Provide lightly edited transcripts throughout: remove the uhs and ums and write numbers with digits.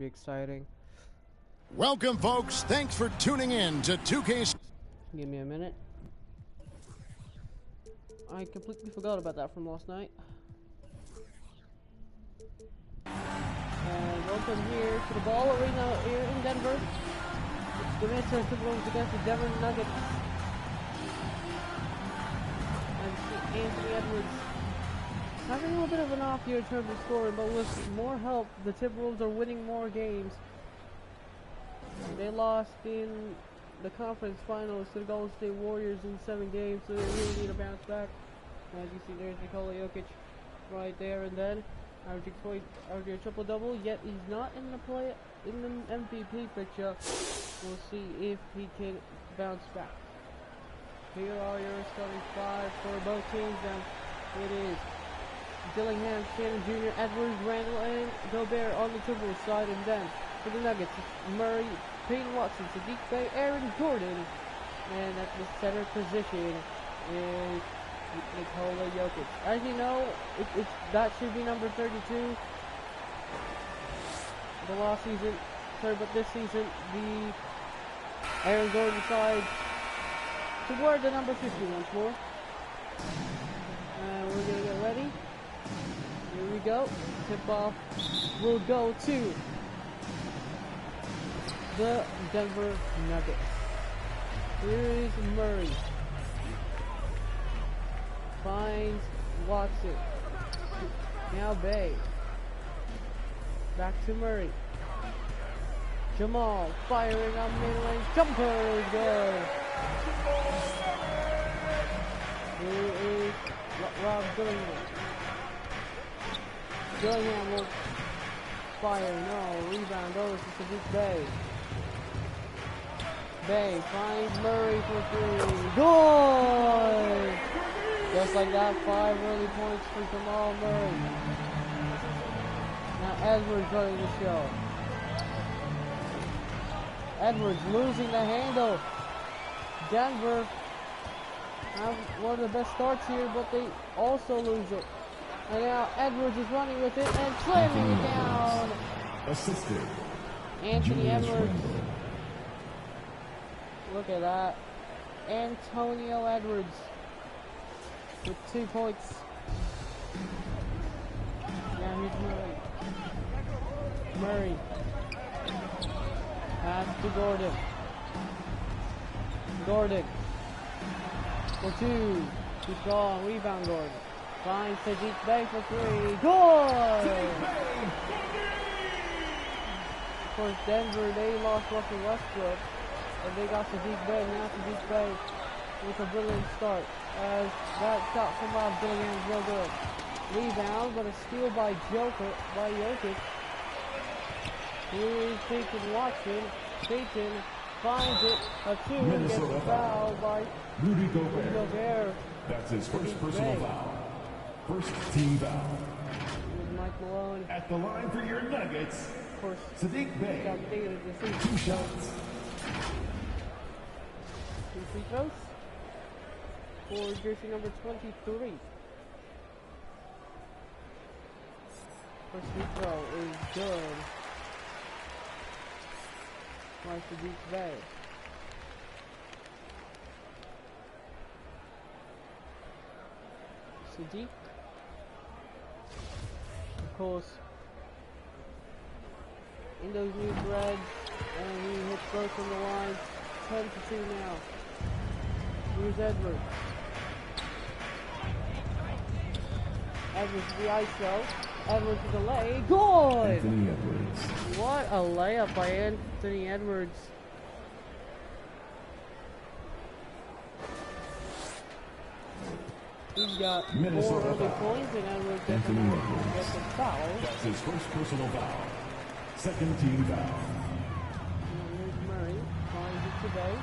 Be exciting. Welcome, folks. Thanks for tuning in to 2K. Give me a minute. I completely forgot about that from last night. And welcome here to the Ball Arena here in Denver. It's the Minnesota Timberwolves against the Denver Nuggets. And Anthony Edwards having a little bit of an off year in terms of scoring, but with more help, the Timberwolves are winning more games. They lost in the conference finals to the Golden State Warriors in 7 games, so they really need to bounce back. As you see, there's Nikola Jokic right there, and then averaging a triple-double, yet he's not in the MVP picture. We'll see if he can bounce back. Here are your starting 5 for both teams, and it is Dillingham, Shannon Jr., Edwards, Randall, and Gobert on the Timberwolves side, and then for the Nuggets, it's Murray, Peyton Watson, Sadiq Bey, Aaron Gordon, and at the center position is Nikola Jokic. As you know, that should be number 32. The last season, but this season, the Aaron Gordon side to wear the number 50 once more. And we're gonna get ready. Here we go. Tip off will go to the Denver Nuggets. Here is Murray. Finds Watson. Now Bey. Back to Murray. Jamal firing on mid-range. Jumper is good. Here is Rob Dillingham. Dillingham will fire. No. Rebound goes to Sadiq Bey. Bey finds Murray for 3. Good! Just like that, 5 early points for Jamal Murray. Now Edwards running the show. Edwards losing the handle. Denver have one of the best starts here, but they also lose it. And now Edwards is running with it and slamming it down. Assisted. Anthony Edwards. Look at that. Antonio Edwards with 2 points. Now here's Murray. Murray. Pass to Gordon. Gordon. For 2. Too strong. Rebound Gordon. Finds Sadiq Bey for 3. Good! Of course, Denver, they lost Russell Westbrook. And they got Sadiq Bey. Now Sadiq Bey with a brilliant start. As that shot from Rob Dillingham is real good. Rebound, but a steal by Jokic. Here is Peyton Watson. Peyton finds it. A 2 and gets fouled by Rudy Gobert. Gobert. That's his first personal foul. First team foul. Here's Mike Malone. At the line for your Nuggets, Of course, Sadiq Bey. got dated this 2 shots. 2 free throws for jersey number 23. First free throw is good. By Sadiq Bey. Sadiq. Of course, in those new threads, and he hits both from the line. 10-2 now. Here's Edwards. Edwards to the ISO. Edwards to the lay. Good! Anthony Edwards. What a layup by Anthony Edwards. He's got 4 early points, and Edwards gets a foul. That's his first personal foul. Second team foul. Here's Murray. Finds it to Bey.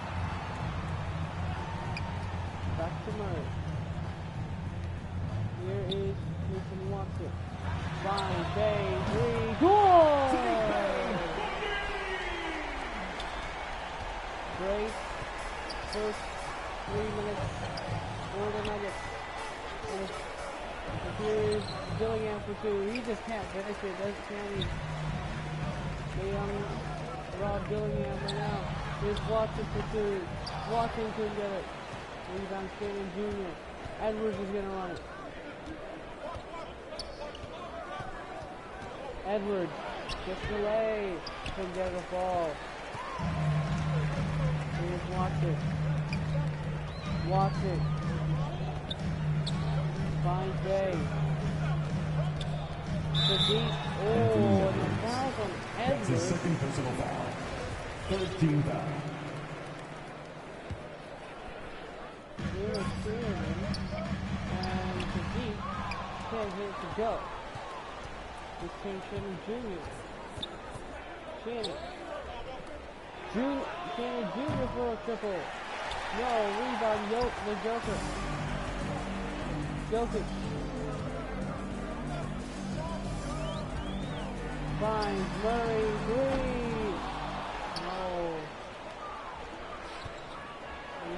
Back to Murray. Here is Houston Watson. Finds Bey. 3. Good! Great first 3 minutes for the Nuggets. Here's Dillingham for 2. He just can't finish it. Can he? They Dillingham right now. Here's Watson for two. Watson couldn't get it. Rebound Shannon Jr. Edwards is gonna run it. Edwards gets the lay. Couldn't get the ball. Here's Watson. Watson. Finds Bay. The deep. Oh, and the foul from That's his Edwards. second personal foul. Third team foul. There was three of them. And the deep can't hit to go. This came Shannon Jr. Shannon Jr. for a triple. No, rebound, the Joker. Jokic. Finds Murray, three. No.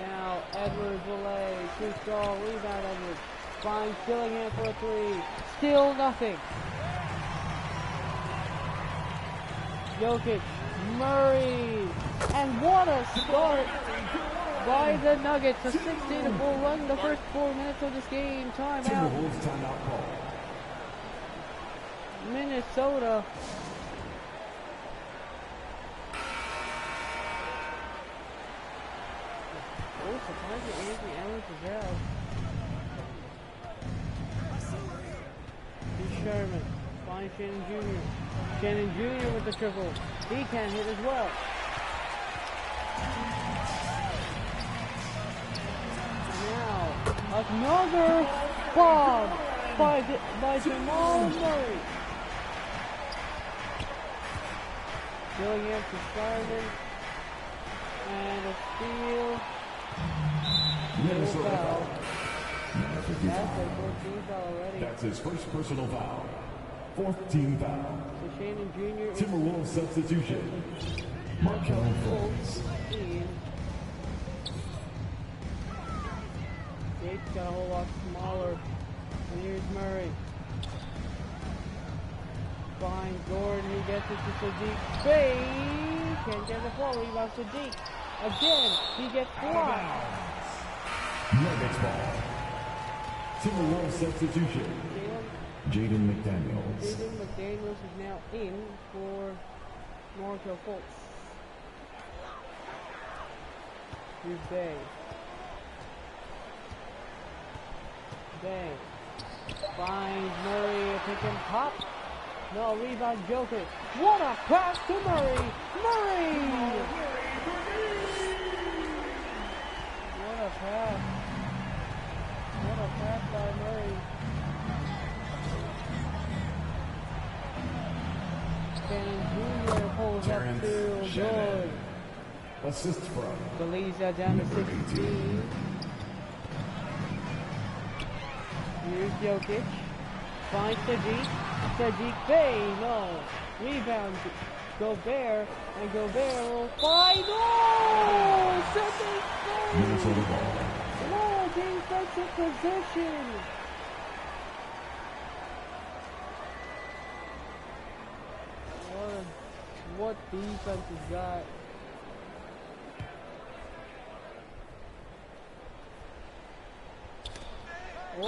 Now Edwards will lay. Too strong. Rebound Edwards. Finds Dillingham for a three. Still nothing. Jokic. Murray. And what a start by the Nuggets. A 16-4 run in the first 4 minutes of this game. Timeout. Timberwolves timeout call. Minnesota. Oh, surprisingly, Anthony Edwards is out. Here's Sherman. Finds Shannon Jr. Shannon Jr. with the triple. He can't hit as well. Now, another bomb by Jamal Murray. Dillingham to Simon. And a steal. Minnesota Foul. foul. That's a 14th foul already. That's his first personal foul. Fourth team foul. So Shannon Jr. is Timberwolves substitution. Markel Fultz. Gates got a whole lot smaller. And here's Murray. Finds Gordon, who gets it to Sadiq. Bang! Can't get the ball. Rebound Sadiq. Again, he gets blocked. Nuggets ball. Timberwolves substitution. Jaden McDaniels. Jaden McDaniels is now in for Markel Fultz. Here's Bay. Bay. Finds Murray, a pick and pop. No, rebound Joker. What a pass to Murray! Murray! What a pass. What a pass by Murray. Shannon Jr. pulls Terrence up to Shannon. good. Assist from The lead's down to 16. Here's Jokic. Finds Sadiq. Sadiq Bay. No. Rebound. Gobert. And Gobert will find. Oh! Sadiq Bay! Minnesota ball. What a defensive position! What defense is that? Oh,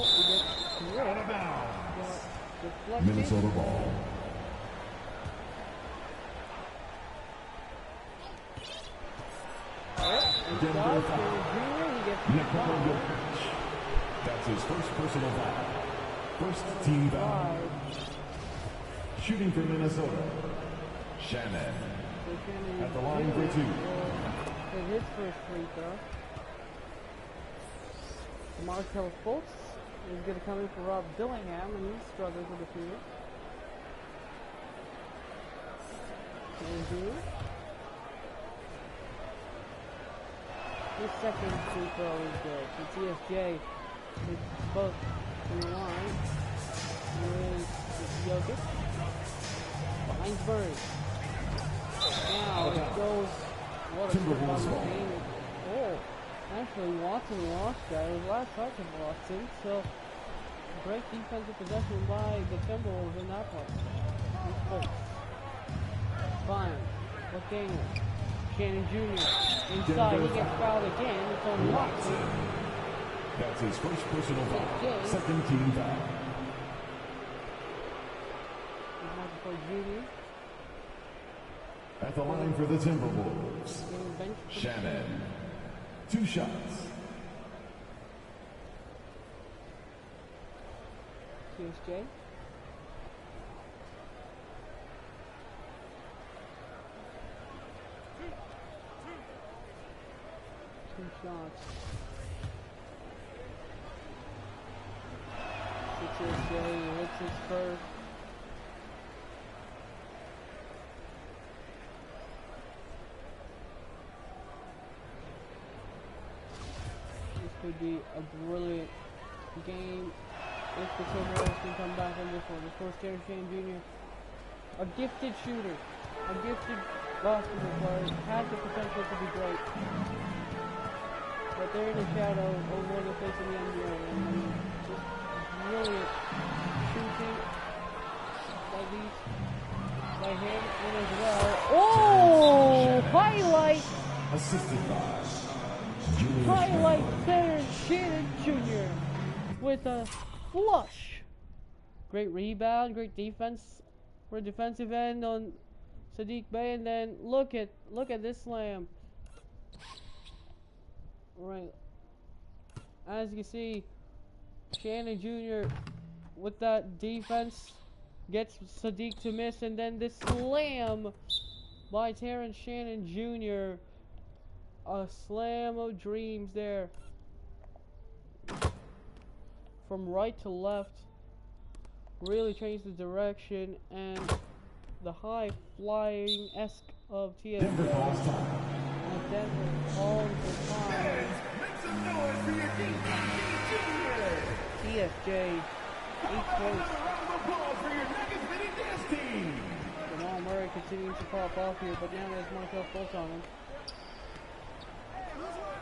we get Out of bounds. deflected. Minnesota ball. Denver foul. He gets Nikola fouled. Jokic. That's his first personal foul. First team foul. Shooting for Minnesota. Shannon. So Shannon At the line for two. hit his first free throw. Markel Fultz is going to come in for Rob Dillingham, and he's struggling with the field. His second free throw is good. So TSK is both from the line. Here's Jokic. Finds Murray. Now it goes. What a Timberwolves ball. game. Oh, actually Watson lost that. It was last touch of Watson. So great defensive possession by the Timberwolves in that part. Fine. McDaniels. Shannon Jr. inside. He gets fouled again. It's on Watson. That's his first personal foul. Jay. Second team foul. He's marking for Junior. At the line for the Timberwolves, Getting benched for Shannon. 2 shots. TSK. Two shots. TSK hits his first. This could be a brilliant game if the Timberwolves can come back on this one. Of course, Terrence Shannon Jr., a gifted shooter, a gifted basketball player, has the potential to be great. But they're in the shadow of one of the face of the NBA. And just brilliant shooting by these, by him and as well. Oh! Highlight! Assisted by Highlight Terrence Shannon Jr. with a flush. Great rebound, great defense for a defensive end on Sadiq Bey, and then look at this slam. Right, as you can see, Shannon Jr. with that defense gets Sadiq to miss, and then this slam by Terrence Shannon Jr. A slam of dreams there. From right to left, really changed the direction and the high flying-esque of TSK. Denver calls time. And Denver calls the time. Make some noise for your TSK, 8 points. round of applause for your Nuggets winning dance team. Jamal Murray continuing to pop off here, but now there's Markel Fultz on him.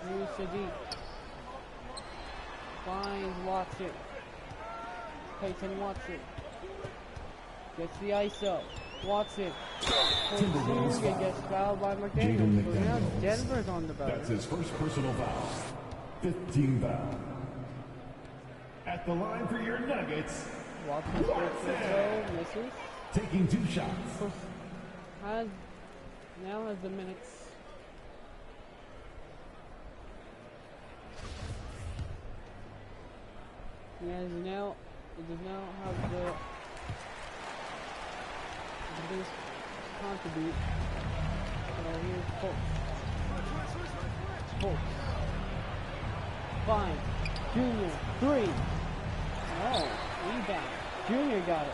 Here's Sadiq. Finds Watson. Peyton Watson. Gets the ISO. Watson. Pursues and gets fouled by McDaniels. So now Denver's on the boat. That's his first personal foul. 15 foul. At the line for your Nuggets, Watson gets misses. taking 2 shots. Now has the minutes. It does now have the biggest contribute. So here's Fultz. Fine. Junior, 3. Oh, rebound. Junior got it.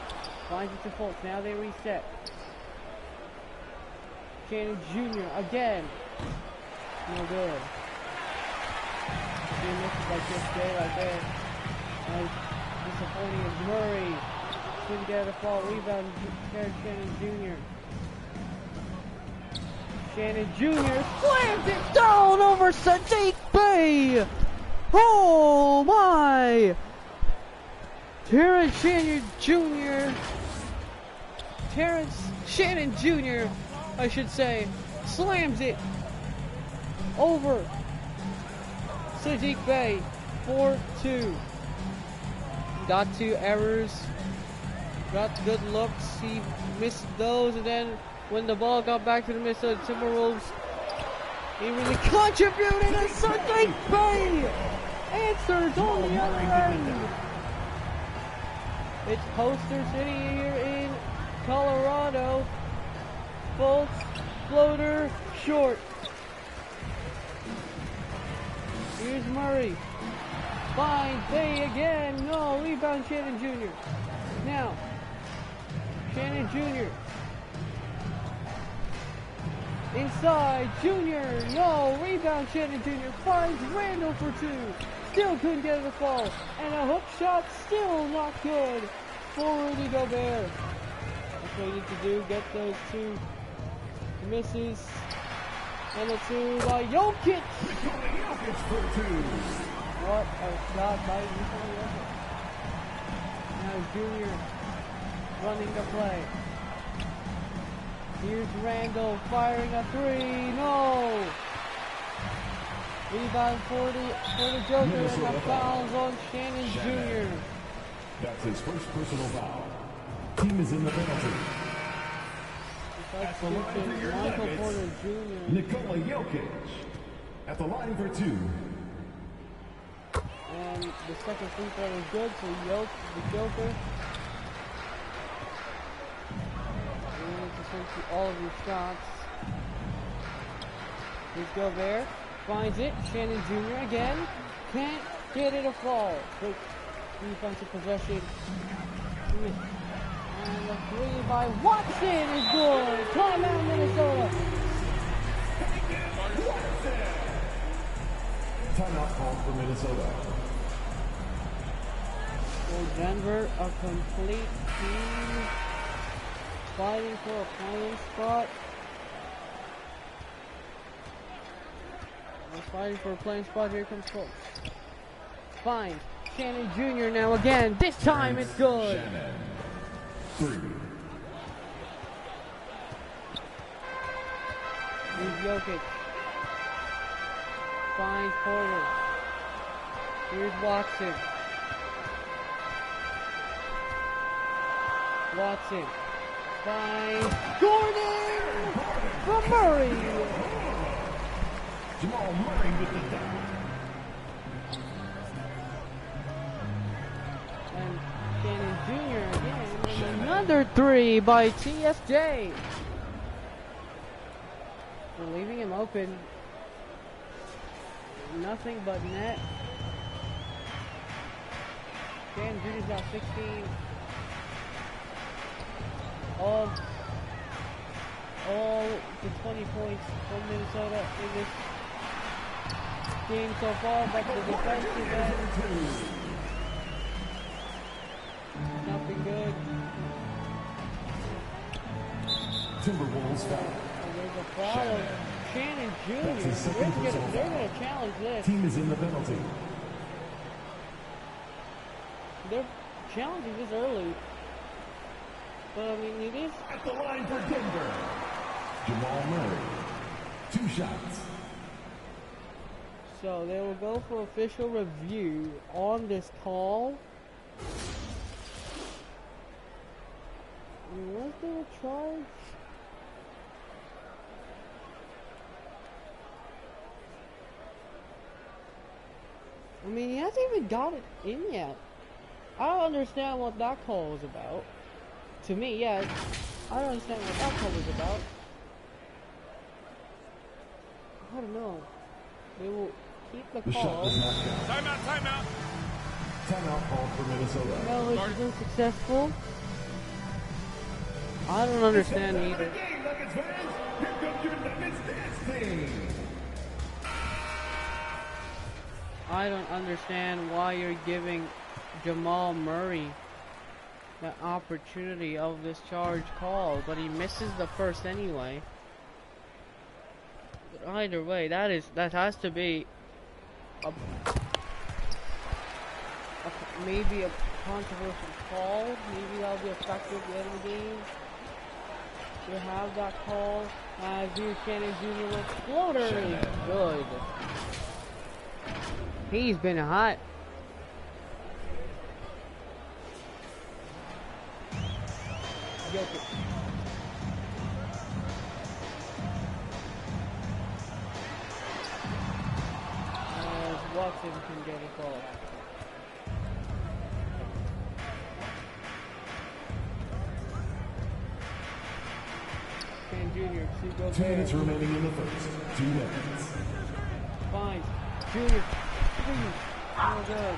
Finds it to Fultz. Now they reset. Shannon Jr. again. No good. He misses by just day right there. As disappointing as Murray couldn't get a fall. Rebound, Terrence Shannon Jr. Shannon Jr. slams it down over Sadiq Bey. Oh my! Terrence Shannon Jr. I should say, slams it over Sadiq Bey. 4-2. Got 2 errors. Got good looks. He missed those, and then when the ball got back to the Minnesota Timberwolves, he really contributed, and Sadiq Bey answers on the other end. It's Poster City here in Colorado. Fultz, floater, short. Here's Murray. Finds Bey again. No, rebound Shannon Jr. Now, Shannon Jr. Inside, Jr. No, rebound Shannon Jr. Finds Randall for 2. Still couldn't get it to fall. And a hook shot still not good for Rudy Gobert. That's what you need to do. Get those 2 misses. And the 2 by Jokic. What a shot by Nikola Jokic. Now Junior running the play. Here's Randall firing a three. No! Rebound for the Joker, and the foul's on Shannon Jr. That's his first personal foul. Team is in the penalty. At the line for your Michael Nuggets, Porter Jr. Nikola Jokic. At the line for two. And the second free throw is good, so the Joker. You need to send all of your shots. Here's Gobert. Finds it. Shannon Jr. again. Can't get it to fall. Quick defensive possession. And the three by Watson is good. Timeout, Minnesota. Timeout called for Minnesota. For Denver, a complete team fighting for a playing spot. We're fighting for a playing spot. Here comes Colts. Fine. Shannon Jr. now again. This time it's good. Shannon. Three. Here's Jokic. Finds Porter. Here's Watson. Watson. Finds Gordon from Murray. Jamal Murray with the dunk. And Shannon Jr. again. And another three by TSK. We're leaving him open. Nothing but net. Shannon Jr.'s got 16. All the 20 points from Minnesota in this game so far, but the defensive end, nothing good. Timberwolves foul. There's a foul of Shannon Jr. They're going to challenge this. Team is in the penalty. They're challenging this early. But I mean, it is. At the line for Denver, Jamal Murray. 2 shots. So they will go for official review on this call. I mean, was there a charge? I mean, he hasn't even got it in yet. I don't understand what that call was about. To me, yeah, I don't understand what that call was about. I don't know. They will keep the The shot call. does not count. Timeout. Timeout called for Minnesota. No, it's been successful. I don't understand either. Game, Nuggets fans. Here comes your Nuggets dance team. I don't understand why you're giving Jamal Murray the opportunity of this charge call, but he misses the first anyway. But either way, that has to be maybe a controversial call. Maybe that'll be effective at the end of the game. You have that call as you Shannon Jr. with floater is good. He's been hot. Jokic. As Watson can get a call. Shannon Jr. to go 2 minutes remaining in the first. 2 minutes. Fine. Junior. Oh, good.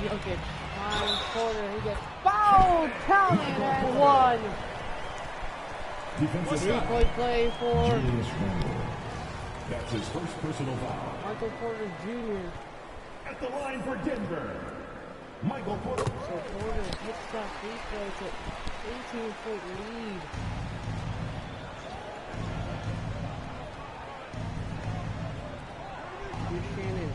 Jokic finds Porter. He gets fouled. Count it and one. Defensive foul. Three-point play for Julius Randle. That's his first personal foul. Michael Porter Jr. At the line for Denver, Michael Porter. So Porter hits that free throw to 18-point lead. Here's Shannon.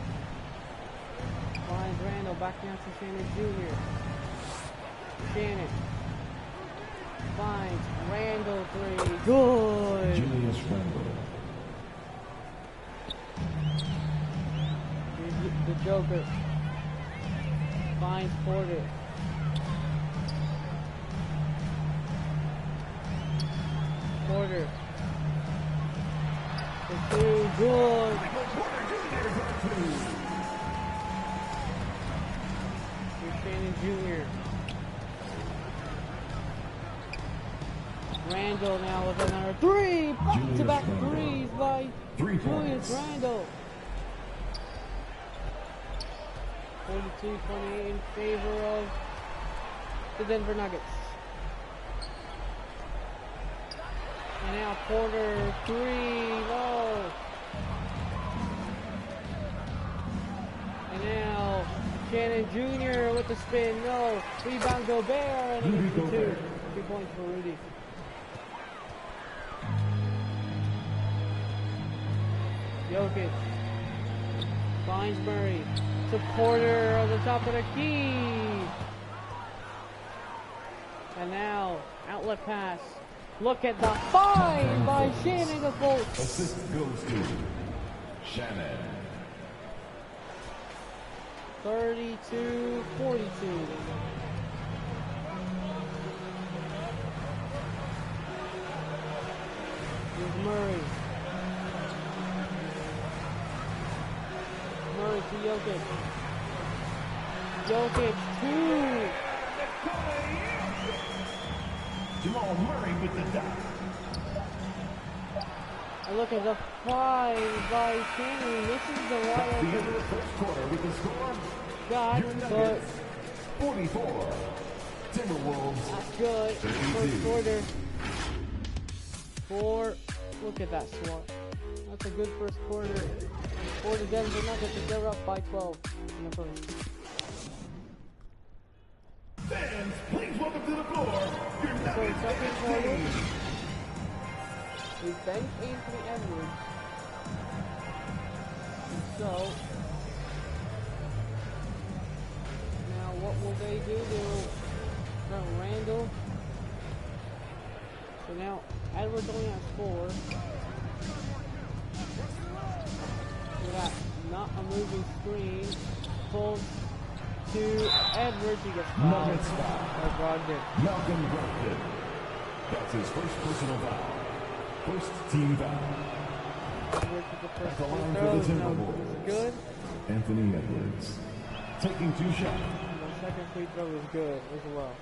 Finds Randall back down to Shannon Jr. Shannon finds Randall three. Good. Julius Randle. Here's the Joker. Finds Porter. Porter. The two. Good. Here's Shannon Jr. Randall now with another three. Back-to-back threes by Julius Randall. 42-28 in favor of the Denver Nuggets. And now Porter three. No. And now Shannon Jr. with the spin. No. Rebound Gobert. And he gets the two. 2 points for Rudy. Jokic finds Murray to Porter on the top of the key. And now outlet pass. Look at the find by Shannon to Fultz. Assist goes to Shannon. 32-42. Here's Murray. Murray to Jokic. Jokic, two. Jamal Murray with the dot. And look at the five by Shannon. This is the At the wide end of the first quarter with the score, shot, your but Nuggets 44. Timberwolves not good. 32. First quarter. Four. Look at that swat. That's a good first quarter. For the Denver Nuggets, they're up by 12 in the first. Fans, please welcome to the floor your So Nuggets second quarter, team. we bench Anthony Edwards. And so now what will they do? They will start Randall. So now Edwards only has 4. So that not a moving screen. Pulls to Edwards. He gets fouled Nuggets foul. by Brogdon. Malcolm Brogdon. That's his first personal foul. First team foul. Edwards with the first At the free line for throw. the No, Timberwolves. it's good. Anthony Edwards. Taking 2 shots. The second free throw is good as well.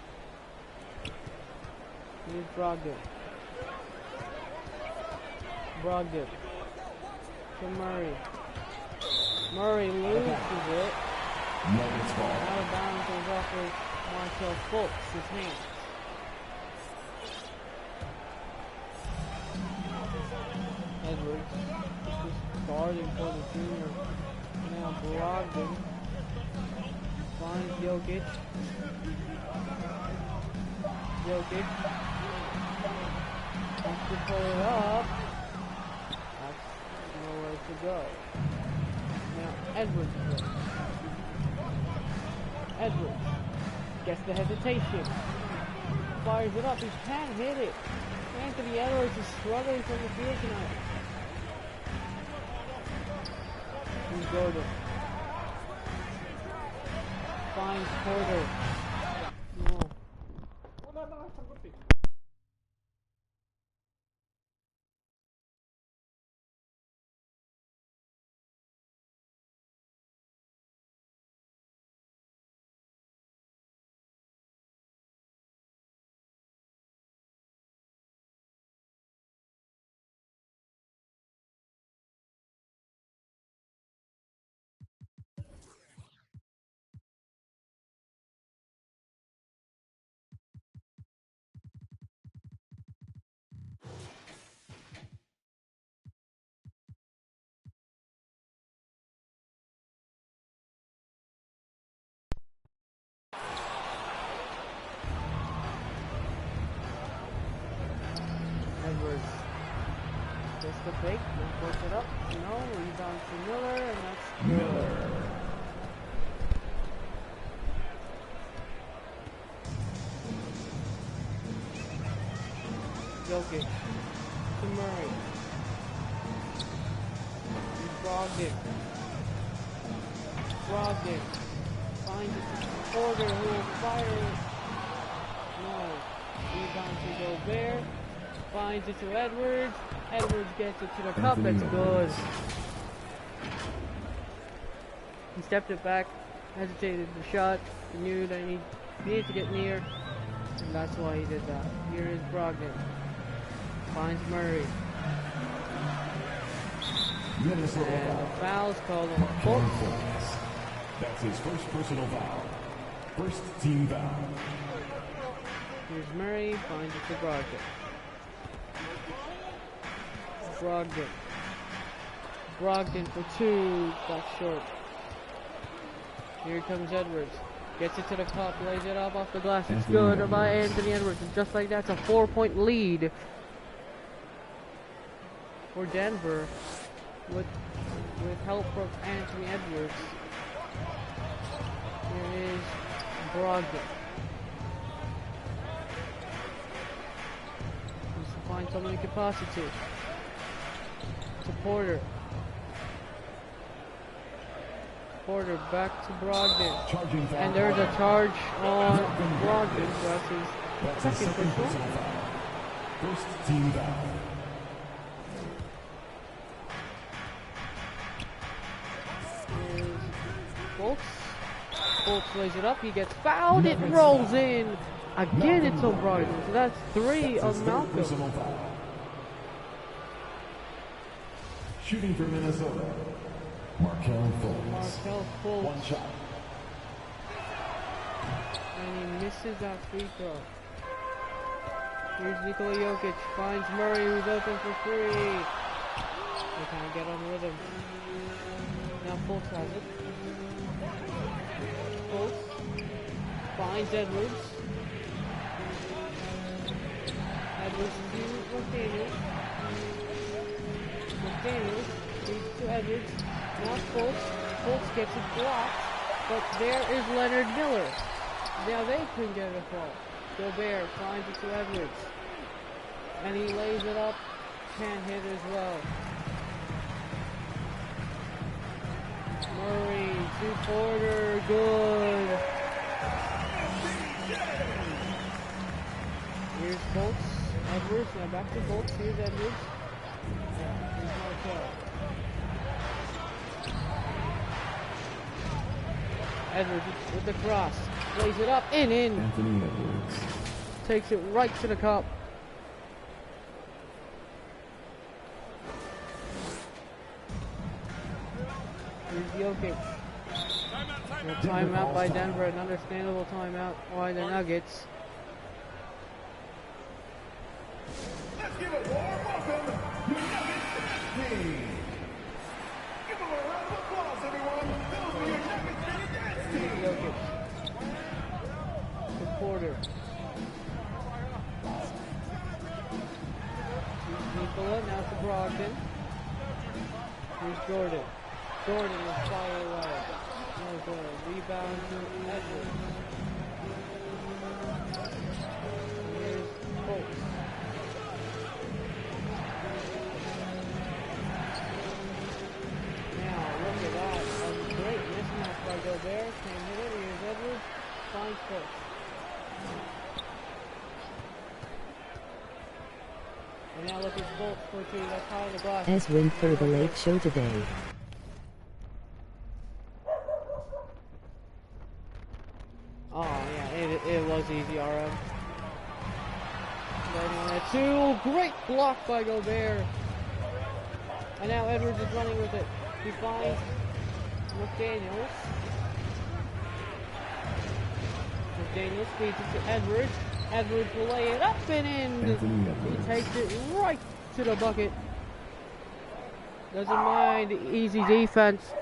Here's Brogdon. Brogdon to Murray. Murray loses it. Nuggets ball. Out of bounds goes off of Markel Fultz, his hand. Edwards just guarding for the junior. Now Brogdon finds Jokic. Jokic wants to pull it up. That's nowhere to go. Now Edwards. Edwards gets the hesitation. Fires it up. He can't hit it. Anthony Edwards is struggling from the field tonight. Here's Gordon. Finds Porter. No. the fake. Push it up. No, rebound to Miller, and that's good. Jokic to Murray. Brogdon. Finds it to Porter, who will fire it. No. Rebound to Gobert. Finds it to Edwards. Edwards gets it to the cup. That's good. He stepped it back, hesitated the shot. He knew that he needed to get near, and that's why he did that. Here is Brogdon. Finds Murray. And the foul's called on Fultz. That's his first personal foul. First team foul. Here's Murray, finds it to Brogdon. Brogdon for two, got short. Here comes Edwards. Gets it to the cup, lays it up off the glass. It's good by Anthony Edwards. And just like that, it's a 4-point lead for Denver with help from Anthony Edwards. Here is Brogdon. Needs to find someone he can pass it to Porter. Porter back to Brogdon. And there's a charge on Brogdon. That's his second personal foul. First team foul. Fultz lays it up, he gets fouled, it rolls in. Again, it's on Brogdon. So that's three of Malcolm. Shooting for Minnesota, Markelle Fultz. One shot. And he misses that free throw. Here's Nikola Jokic, finds Murray, who's open for three. They can't get on rhythm. Now Fultz has it. Fultz finds Edwards. Edwards to McDaniels. McDaniels leads to Edwards. Now Fultz. Fultz gets it blocked, but there is Leonard Miller. Now they couldn't get it a fall. Gobert finds it to Edwards. And he lays it up. Can't hit as well. Murray to Porter, good. Here's Fultz, Edwards, now back to Fultz, here's Edwards. Here's Markelle. Edwards with the cross, lays it up, in. Anthony Edwards. Takes it right to the cup. Here's Jokic. A timeout by Denver, an understandable timeout by the Nuggets. Let's give it warm welcome, your Nuggets team. Give them a round of applause, everyone. Those are your Nuggets dance team. Jokic. To Porter. Here's Nikola, now to Brogdon. Here's Jordan. Jordan will fire away. No good. Rebound to Edwards. Here's Fultz. Now, look at that. A great mismatch by Gobert. Can't hit it. Here's Edwards. Finds Fultz. And now look at Fultz for two. That's high in the glass. As win for the late show today. Oh, yeah, it was easy, RM. Two, great block by Gobert. And now Edwards is running with it. He finds McDaniels. McDaniels feeds it to Edwards. Edwards will lay it up and in. He takes it right to the bucket. Doesn't mind easy defense.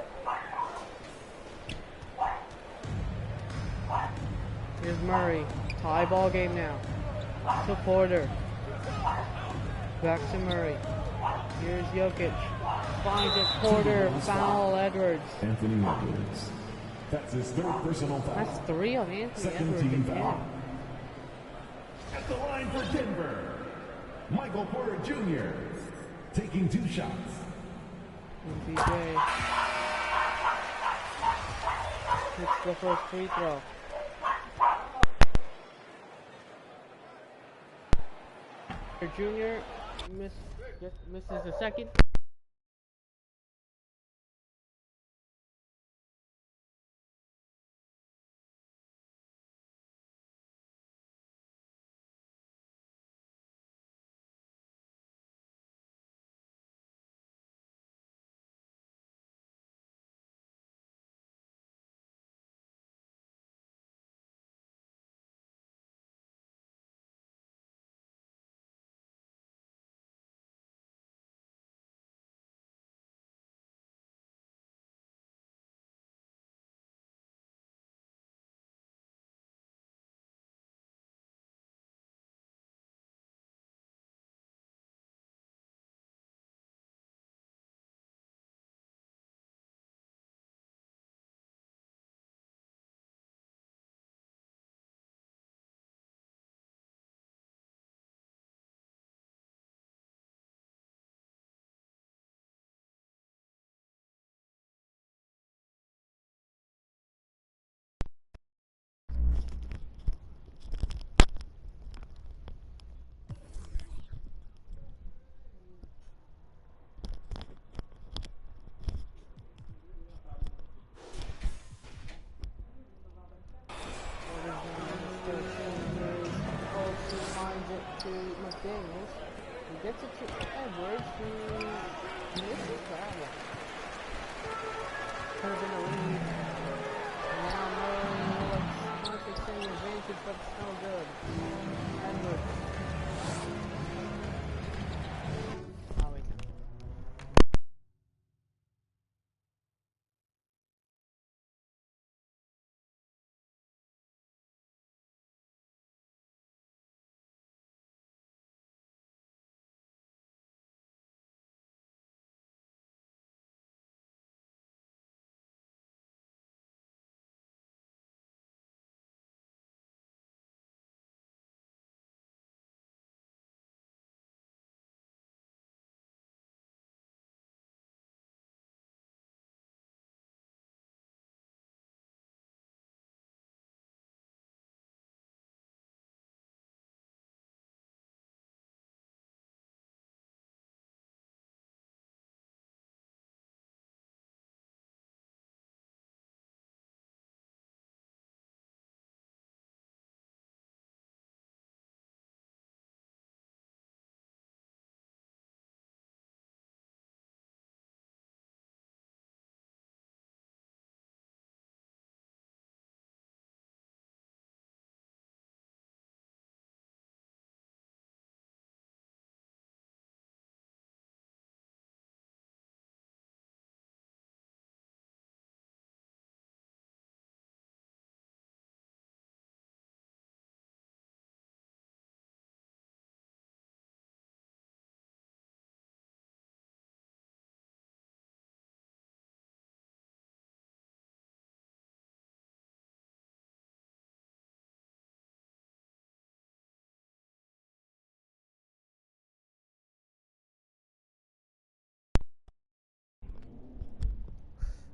Here's Murray. Tie ball game now. To Porter. Back to Murray. Here's Jokic. Finds it. Porter. Foul Edwards. Anthony Edwards. That's his third personal foul. That's 3 on Anthony Second Edwards team again. foul. At the line for Denver, Michael Porter Jr. taking 2 shots. And BJ hits the first free throw. Junior misses the second. McDaniels. He gets it to Edwards, who misses that one. Could have been a lead. Now Murray wants to extend the advantage, but it's no good. Edwards. Oh, wait.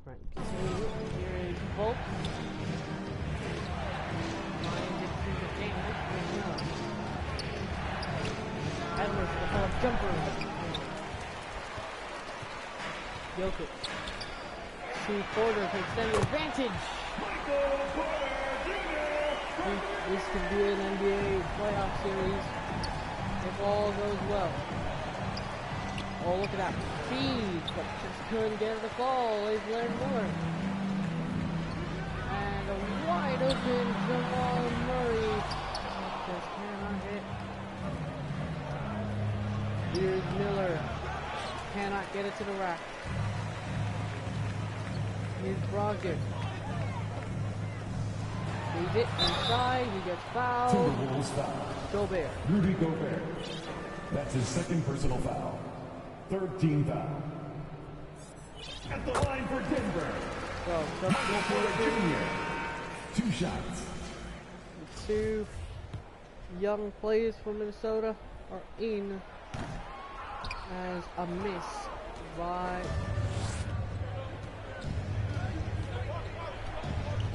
Right, continue. Here is Bolt. Finds it to the damage. Edwards with a pull-up jumper. Jokic. To Porter to extend the advantage. This could be an NBA playoff series if all goes well. Oh, look at that feed, but just couldn't get the call. They've learned more. And a wide open Jamal Murray just cannot hit. Here's Miller. Cannot get it to the rack. Here's Brogdon. Leaves it inside. He gets fouled. Timberwolves foul. Gobert. Rudy Gobert. That's his second personal foul. Third team foul. At the line for Denver. So, Junior. 2 shots. two young players from Minnesota are in as a miss by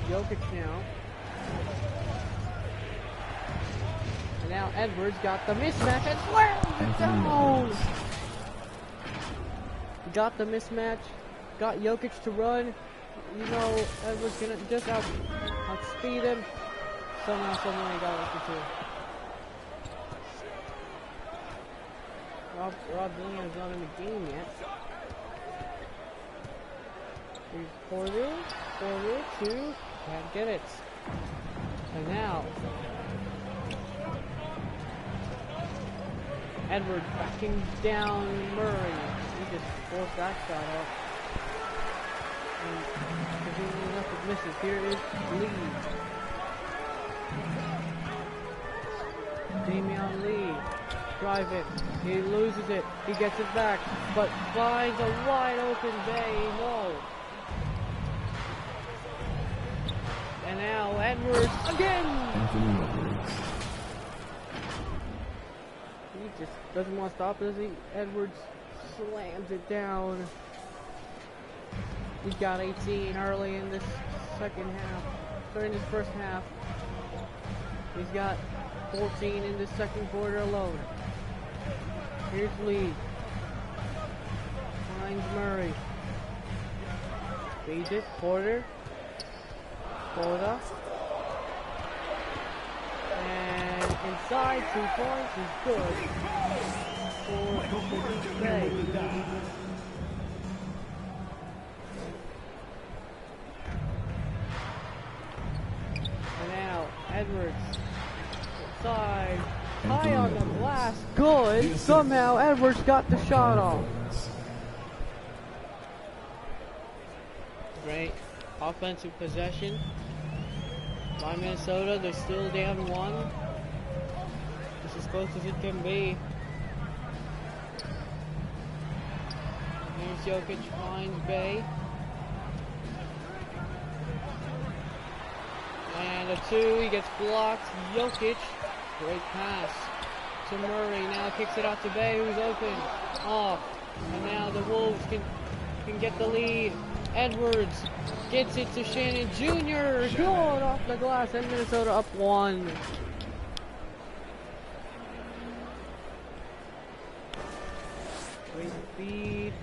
Jokic now. And now Edwards got the mismatch and slams it down. Got the mismatch, got Jokic to run. You know, Edwards gonna just outspeed him. Somehow, somewhere he got it for two. Rob Dillingham's not in the game yet. Here's Porter, 2, can't get it. And now, Edwards backing down Murray. He just forced that shot up. And continuing enough with misses. Here is Lee. Damian Lee. Drive it. He loses it. He gets it back. But finds a wide open Bay. No. And now Edwards again. He just doesn't want to stop, does he? Edwards slams it down. He got 18 early in this second half. During this first half. He's got 14 in the second quarter alone. Here's Lee. Finds Murray. Feeds it. Porter. And inside, 2 points is good for TSK. And now Edwards inside, high on the glass, good. Somehow Edwards got the shot off. Great offensive possession by Minnesota. They're still down 1. This is as close as it can be. Here's Jokic, finds Bay. And a 2, he gets blocked. Jokic, great pass to Murray. Now kicks it out to Bay, who's open. Off. And now the Wolves can get the lead. Edwards gets it to Shannon Jr. Good off the glass, and Minnesota up 1. Great speed.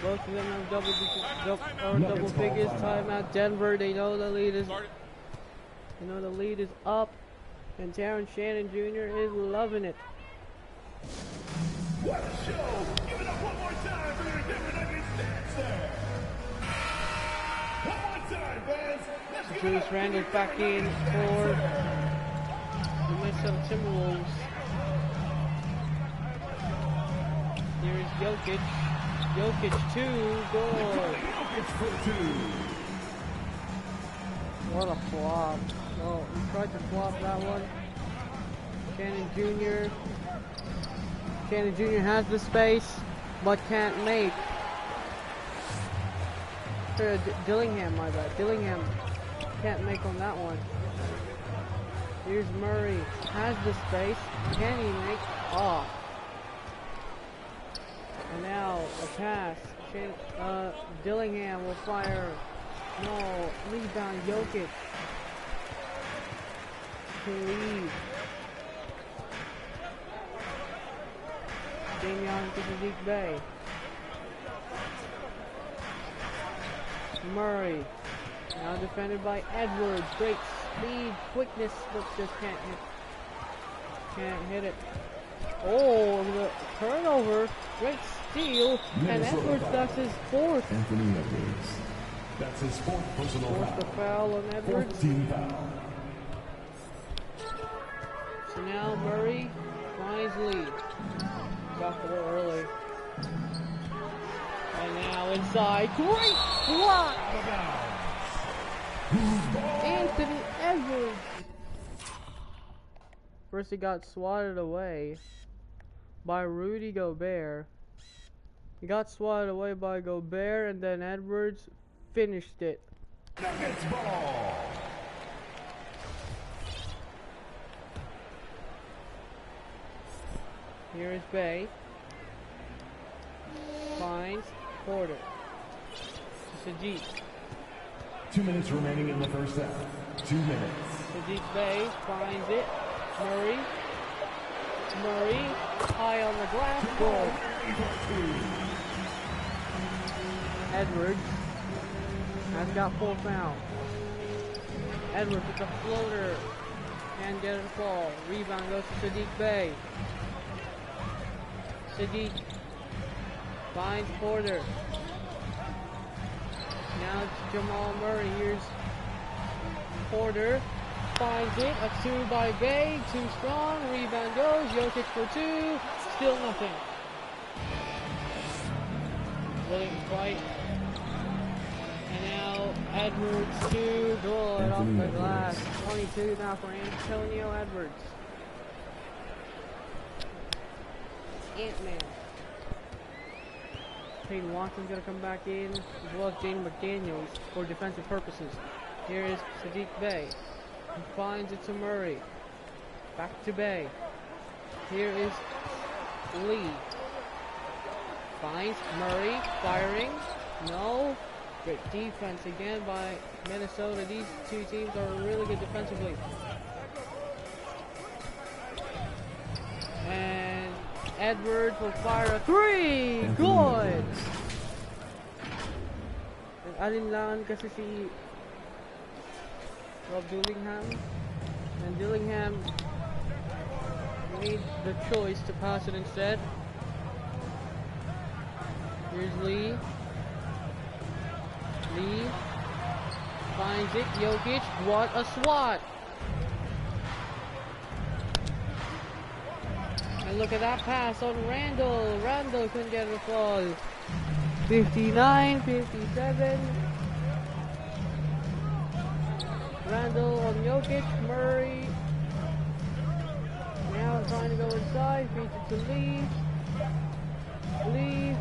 Both of them have double figures. Timeout. Denver. They know the lead is. They know the lead is up, and Terrence Shannon Jr. is loving it. What a show! Give it up one more time for your Denver Nuggets dancer. One more time, fans. Let's give it Julius up Randle for back your in for the Minnesota Timberwolves. Here's Jokic. Jokic 2, goal. Jokic for 2. What a flop. Oh, he tried to flop that one. Shannon Jr. Shannon Jr. has the space, but can't make. Dillingham, my bad. Dillingham can't make on that one. Here's Murray. Has the space. Can he make? Oh. And now a pass. Dillingham will fire. No. Rebound Jokic. To lead. Damian to Sadiq Bay. Murray. Now defended by Edwards. Great speed, quickness, but just can't hit. Can't hit it. Oh, the turnover. Great steal. And Edwards, that's his 4th. Anthony Edwards. That's his 4th personal Forced the foul on Edwards. 4th team foul. So now Murray finds Lee. Got the ball early. And now inside. Great block! Anthony Edwards. First he got swatted away by Rudy Gobert. He got swatted away by Gobert, and then Edwards finished it. Nuggets ball. Here is Bay. Finds Porter. Sajid. 2 minutes remaining in the first half. 2 minutes. Sajid Bay finds it. Murray. Murray. High on the glass. Good. Edwards has got 4 fouls. Edwards with the floater. Can't get it to fall. Rebound goes to Sadiq Bey. Sadiq finds Porter. Now it's Jamal Murray. Here's Porter. Finds it. A 2 by Bey. Too strong. Rebound goes. Jokic for 2. Still nothing. Williams fight. And now Edwards to draw it off the glass. 22 now for Antonio Edwards. Ant-Man. Peyton Watson's going to come back in, as well as Jaden McDaniels for defensive purposes. Here is Sadiq Bey. He finds it to Murray. Back to Bey. Here is Lee. Finds Murray. Firing. No. Great defense again by Minnesota. These two teams are really good defensively. And Edwards will fire a 3! Good! Nag-alinlangan kasi si Rob Dillingham. And Dillingham made the choice to pass it instead. Here's Lee. Lee finds it. Jokic, what a swat! And look at that pass on Randall. Randall couldn't get it to fall. 59, 57. Randall on Jokic. Murray. Now trying to go inside. Feeds it to Lee. Lee.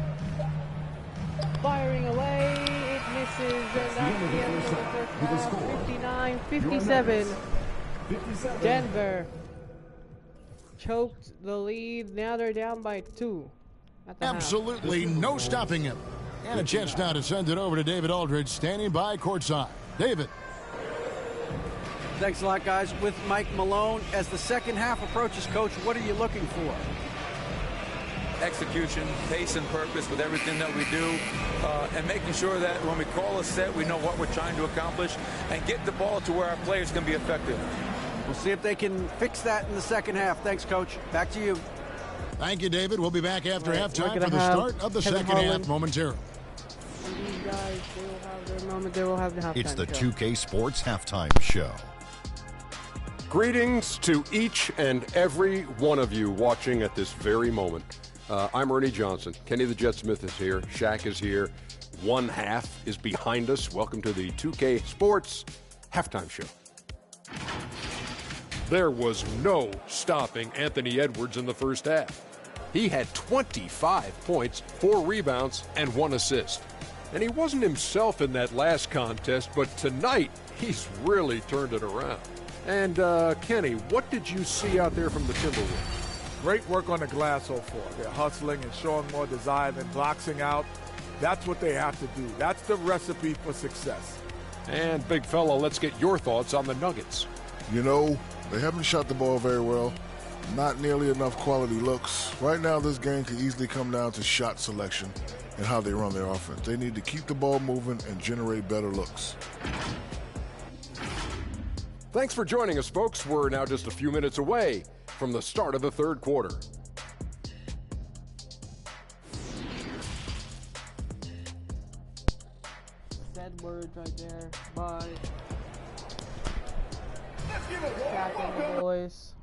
Firing away. It misses. And that's the end of the first half. 59, 57. Denver choked the lead. Now they're down by 2 at the Absolutely no stopping him. And a chance now to send it over to David Aldridge, standing by courtside. David. Thanks a lot, guys. With Mike Malone, as the second half approaches, Coach, what are you looking for? Execution, pace and purpose with everything that we do, and making sure that when we call a set, we know what we're trying to accomplish and get the ball to where our players can be effective. We'll see if they can fix that in the second half. Thanks, Coach. Back to you. Thank you, David. We'll be back after halftime for the have start of the Kevin second Harlan. half momentarily. And these guys, they will have their moment. They will have the halftime It's the show. 2K Sports Halftime Show. Greetings to each and every one of you watching at this very moment. I'm Ernie Johnson. Kenny the Jet Smith is here. Shaq is here. One half is behind us. Welcome to the 2K Sports Halftime Show. There was no stopping Anthony Edwards in the first half. He had 25 points, 4 rebounds, and 1 assist. And he wasn't himself in that last contest, but tonight he's really turned it around. And Kenny, what did you see out there from the Timberwolves? Great work on the glass so far. They're hustling and showing more desire than boxing out. That's what they have to do. That's the recipe for success. And big fella, let's get your thoughts on the Nuggets. You know, they haven't shot the ball very well. Not nearly enough quality looks. Right now, this game could easily come down to shot selection and how they run their offense. They need to keep the ball moving and generate better looks. Thanks for joining us, folks. We're now just a few minutes away from the start of the third quarter. Edwards right there by Let's give a warm Shaq and the welcome. boys.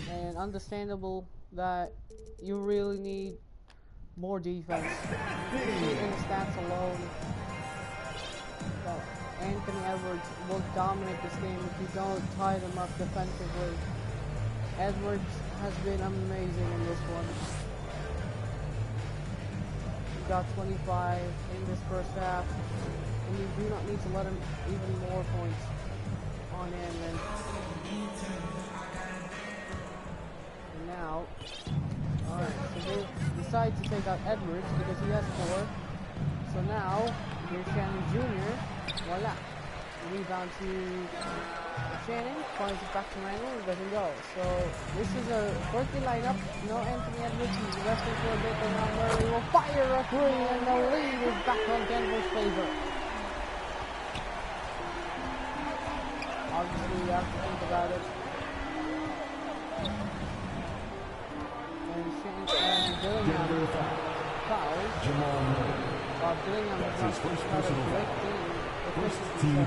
And understandable that you really need more defense. In the stats alone, Anthony Edwards will dominate this game if you don't tie them up defensively. Edwards has been amazing in this one. got 25 in this first half, and you do not need to let him even more points on him. And now, alright, so they decide to take out Edwards because he has 4. So now, here's Shannon Jr. Voila. Rebound to Shannon, finds it back to Randall, it doesn't go. So this is a quirky lineup. No Anthony Edwards, he's resting for a bit, but now Murray will fire a 3, and the lead is back on Denver's favor. Obviously, you have to think about it. And Dillingham fouls. Dillingham has had a great game. Team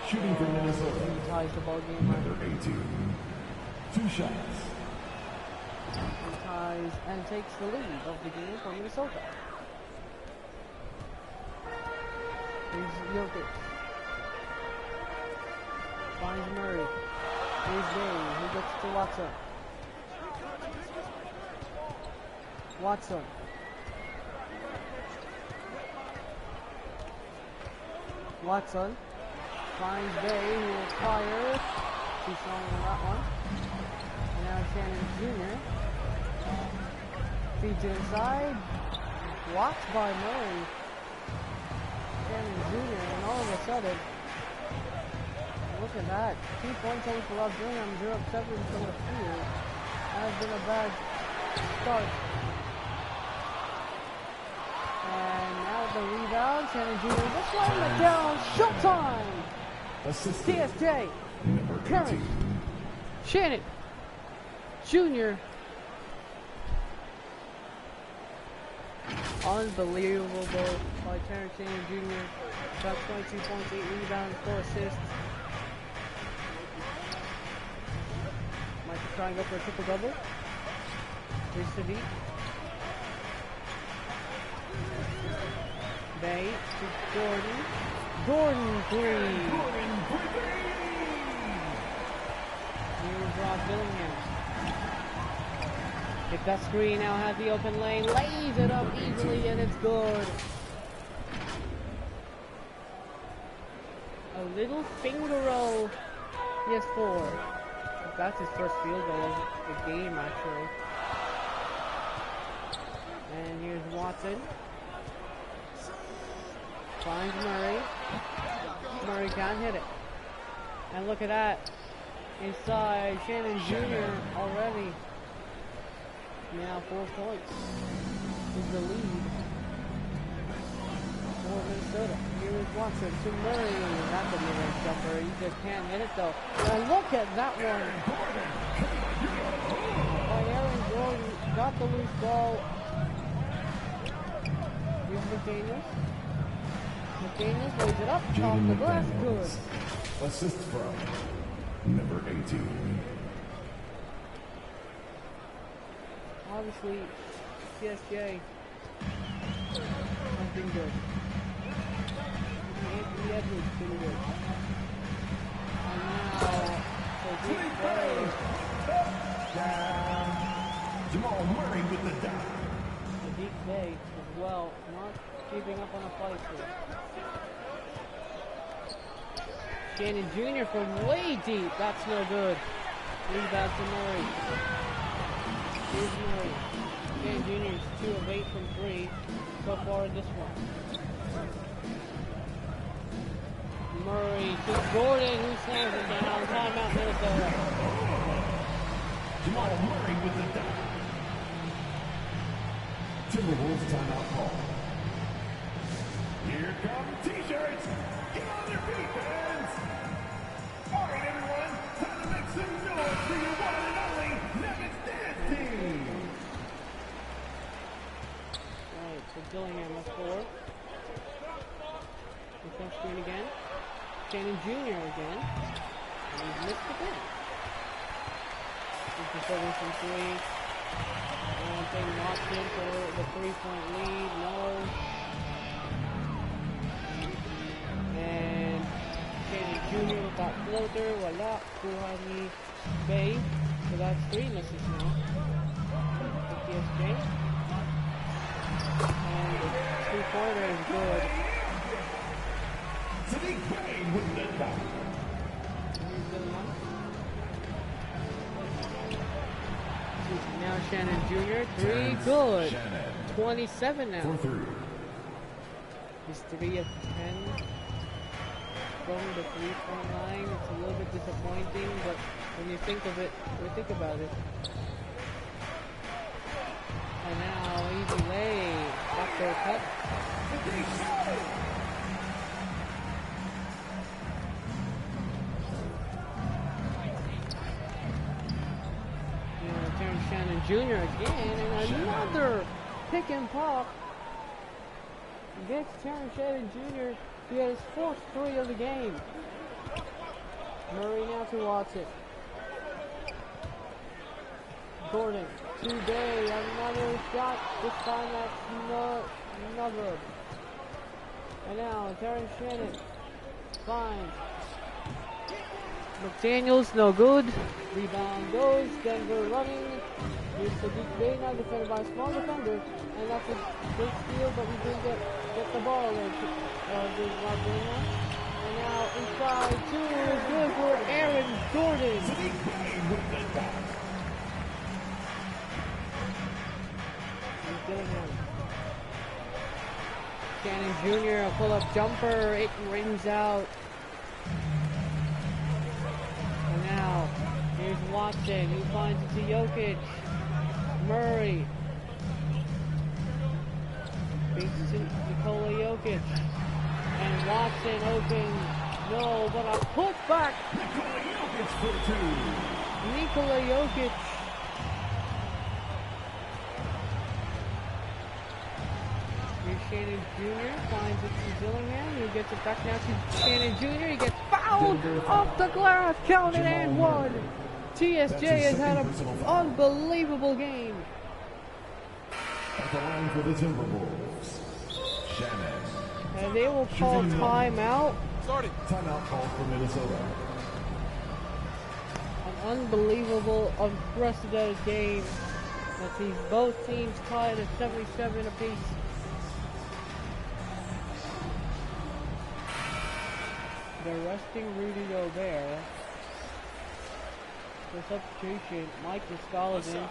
shooting for Minnesota. He ties the ball game Number 18. 2 shots. He ties and takes the lead of the game for Minnesota. Here's Jokic. Finds Murray. Here's Day. He gets to Watson. Watson. Watson finds Bay, who will fire. Too strong on that one. And now Shannon Jr. feeds it inside. Blocked by Murray. Shannon Jr. and all of a sudden, look at that. 2 points only for Rob Dillingham, 0 of 7 from the field. That has been a bad start. And now the rebound, Shannon Jr. just letting it down. Showtime! TSK, Curry, Shannon Jr. Unbelievable by Terrence Shannon Jr. Got 22 points, 8 rebounds, 4 assists. Might try and go for a triple-double. Here's Sadiq. Bay to Gordon. Gordon 3. Here's Rob Dillingham. Get that screen, now has the open lane. Lays it up easily and it's good. A little finger roll. He has 4. That's his first field goal of the game actually. And here's Watson. Finds Murray. Murray can't hit it. And look at that. Inside, Shannon Jr. already. Now 4 points. Is the lead for Minnesota. Here is Watson to Murray. That's a mid-range jumper. He just can't hit it though. And look at that one. By Aaron Gordon. Got the loose ball. Here's McDaniels. McDaniels lays it up off the glass. Good. Assist from number 18. Obviously, TSK has been good. Anthony Edwards has been good. And now, Sadiq Bey. Jamal Murray with the dot. Sadiq Bey as well, not keeping up on the fight here. Shannon Jr. from way deep, that's no good. Rebound to Murray. Here's Murray. Shannon Jr. is 2 of 8 from 3 so far in this one. Murray to Gordon, who slams it down. Timeout Minnesota. Jamal Murray with the dot. Timberwolves timeout call. Here come T-shirts. Get on their feet, fans. All right, everyone. Time to make some noise for your one and only Nuggets dance team. Alright, so Dillingham has 4. Defense screen again. Shannon Jr. again. And he's missed again. He's performing from 3. And taking Watson for the 3-point lead. No. And Shannon Jr. with that floater. Voila. Kuhani Bay. So that's 3 misses now. For TSK. three-pointer is good. Now Shannon Jr. Three good. 27 now. He's 3 of 10 from the three-point line. It's a little bit disappointing, but when you think of it, think about it. And now easy lay, backdoor cut. Terrence Shannon Jr. again, and another pick and pop. Gets Terrence Shannon Jr. He has his fourth three of the game. Murray now to Watson. Gordon, today, another shot. This time that's another. And now Terrence Shannon finds McDaniels, no good. Rebound goes. Denver running. Here's Sadiq Bey now defended by a small defender. And that's a big steal, but we didn't get the ball there. And now inside two is good for Aaron Gordon. Shannon Jr. a pull-up jumper. It rings out. And now here's Watson, who finds it to Jokic. Murray beats to Nikola Jokic. And Watson open. No, but a putback. Nikola Jokic for two. Nikola Jokic. Here's Shannon Jr. finds it to Dillingham. He gets it back now to Shannon Jr. He gets fouled off the glass. Counted and one. TSJ has had an unbelievable game. At the line for the Timberwolves, Shannon. And they will call timeout. Timeout call for Minnesota. An unbelievable, unprecedented game that sees both teams tied at 77 apiece. They're resting Rudy Gobert. For substitution, Mike Muscala's in.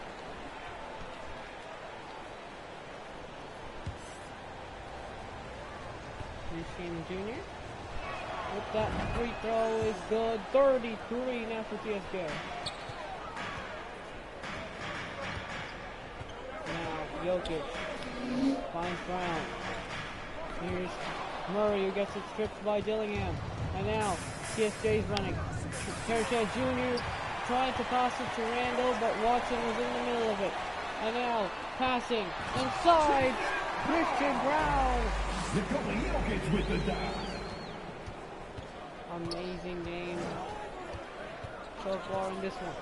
Here's Shannon Jr. With that free throw is good. 33 now for TSK. Now Jokic finds Brown. Here's Murray, who gets it stripped by Dillingham. And now TSJ's running. Terrence Jr. trying to pass it to Randall, but Watson was in the middle of it. And now passing inside, Christian Brown. Nikola Jokic with the dunk. Amazing game so far in this one.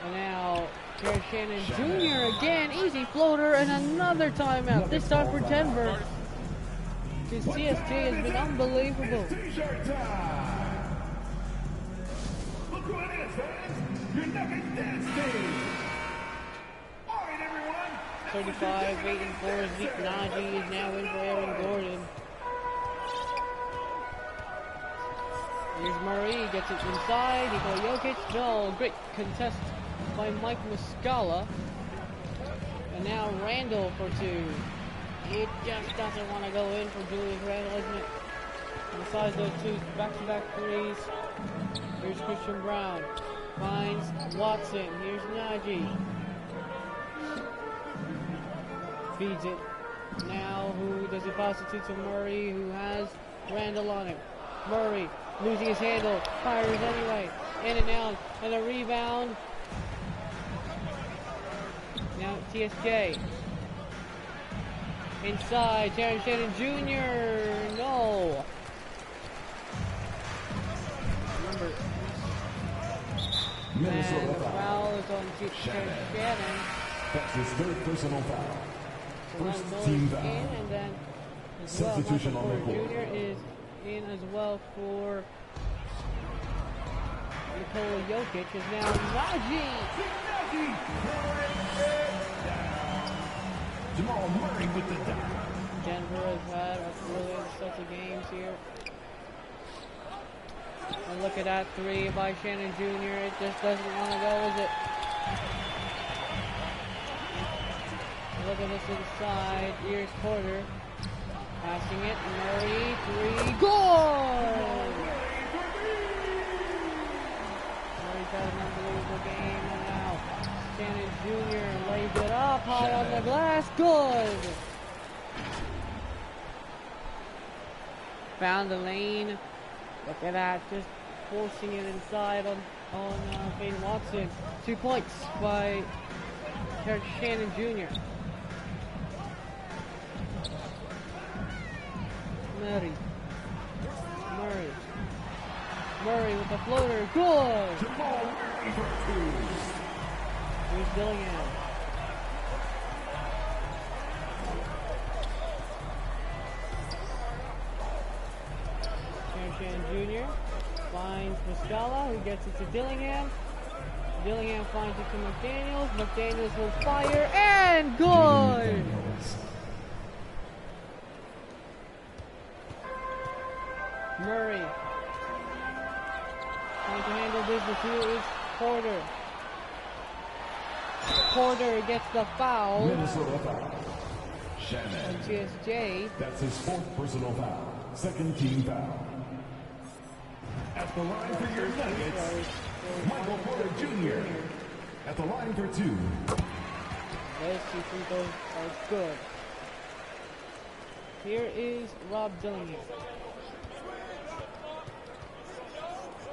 And now Terrence Shannon Jr. again, easy floater, and another timeout. This time for Denver. This TSJ has been unbelievable. T-shirt time. Look who it is, fans. Your Nuggets dance team. All right, everyone. 35, waiting for Zeke Naji is now in for Aaron Gordon. Here's Murray, he gets it inside. Nikola Jokic, no, great contest by Mike Muscala. And now Randall for two. It just doesn't want to go in for Julius Randall, isn't it? And besides those two back-to-back threes, here's Christian Brown. Finds Watson. Here's Naji. Feeds it. Now who does he pass it to Murray, who has Randall on him. Murray losing his handle. Fires anyway. In and out. And a rebound. Now TSJ. Inside, Terrence Shannon Jr. No. Remember. And the foul is on Terrence Shannon. That's his third personal foul. First Miller team is foul. in, and then as Substitution well, on the Michael court. Porter Jr. is in as well for Nikola Jokic. Is now Naji. Jamal Murray with the dunk. Denver has had a really such a games here. And look at that three by Shannon Jr. It just doesn't want to go, is it? Look at this inside. Here's Porter. Passing it. Murray. Three. Goal! Murray's had an unbelievable game. And now Shannon Jr. lays it up. High on the glass. Good! Found the lane. Look at that. Just forcing it inside on Peyton Watson. 2 points by Shannon Jr. Murray with the floater. Good! Here's Dillingham. Shannon Jr. finds Muscala, who gets it to Dillingham. Dillingham finds it to McDaniels. McDaniels will fire, and good! Murray trying to handle business. Here is Porter. Porter gets the foul. Minnesota foul. On Shannon. TSJ. That's his 4th personal foul. 2nd team foul. At the line for your Nuggets, Michael Porter Jr. At the line for 2. Those 2 free throws are good. Here is Rob Dillingham.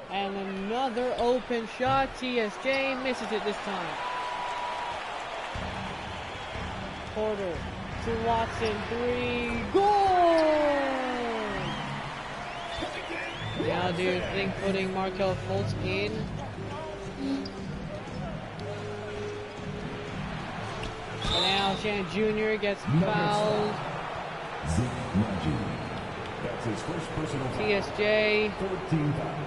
And another open shot. TSJ misses it this time. Porter to Watson. 3. Goal! Now do you think putting Markelle Fultz in? And now Shannon Jr. gets fouled. That's his 1st personal foul. TSJ. 3rd team foul.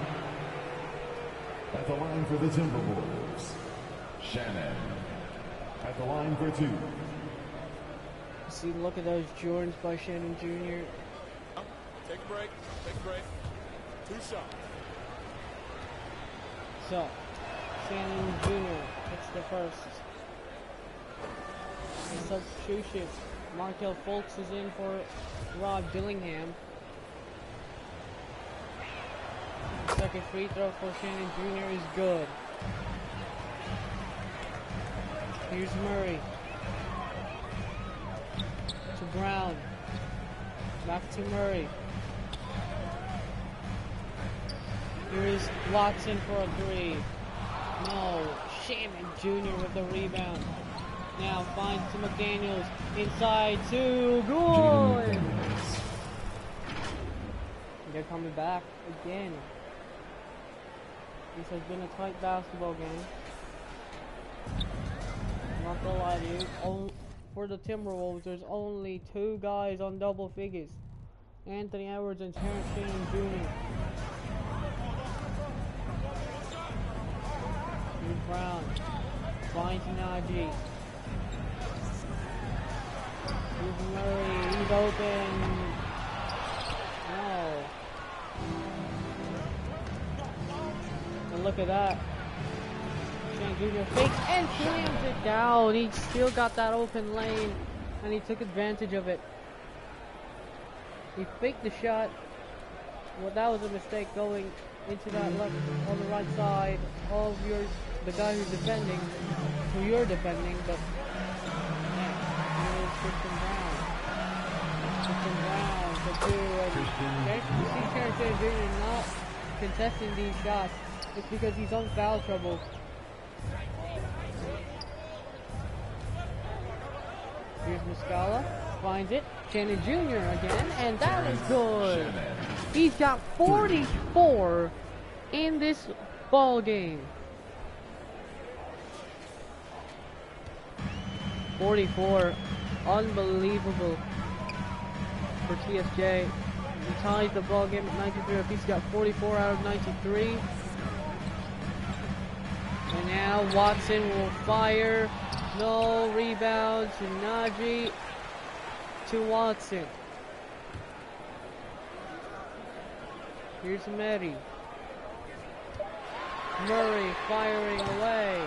At the line for the Timberwolves, Shannon. At the line for 2. See, look at those Jordans by Shannon Jr. Take a break. Take a break. 2 shots. So, Shannon Jr. hits the first. The substitution. Markelle Fultz is in for Rob Dillingham. Second free throw for Shannon Jr. is good. Here's Murray. To Brown. Back to Murray. Here's Watson for a 3. No. Shannon Jr. with the rebound. Now finds to McDaniels. Inside 2. Good! They're coming back again. This has been a tight basketball game. Not gonna lie to you. For the Timberwolves, there's only 2 guys on double figures. Anthony Edwards and Terrence Shannon Jr. Here's Brown. Finds Najee. Here's Murray. He's open. No. And look at that. Shannon Jr. fakes and slams it down. He still got that open lane, and he took advantage of it. He faked the shot. Well, that was a mistake going into that left on the right side of the guy who's defending, who you're defending, but here's Christian Brown. Christian Brown for 2. And you see Terrence Shannon Jr. not contesting these shots. It's because he's on foul trouble. Here's Muscala, finds it. Shannon Jr. again, and that is good. He's got 44 in this ball game. 44, unbelievable for TSJ. He ties the ball game at 93 apiece. He's got 44 out of 93. And now Watson will fire. No rebound to Najee, to Watson. Here's Murray. Murray firing away.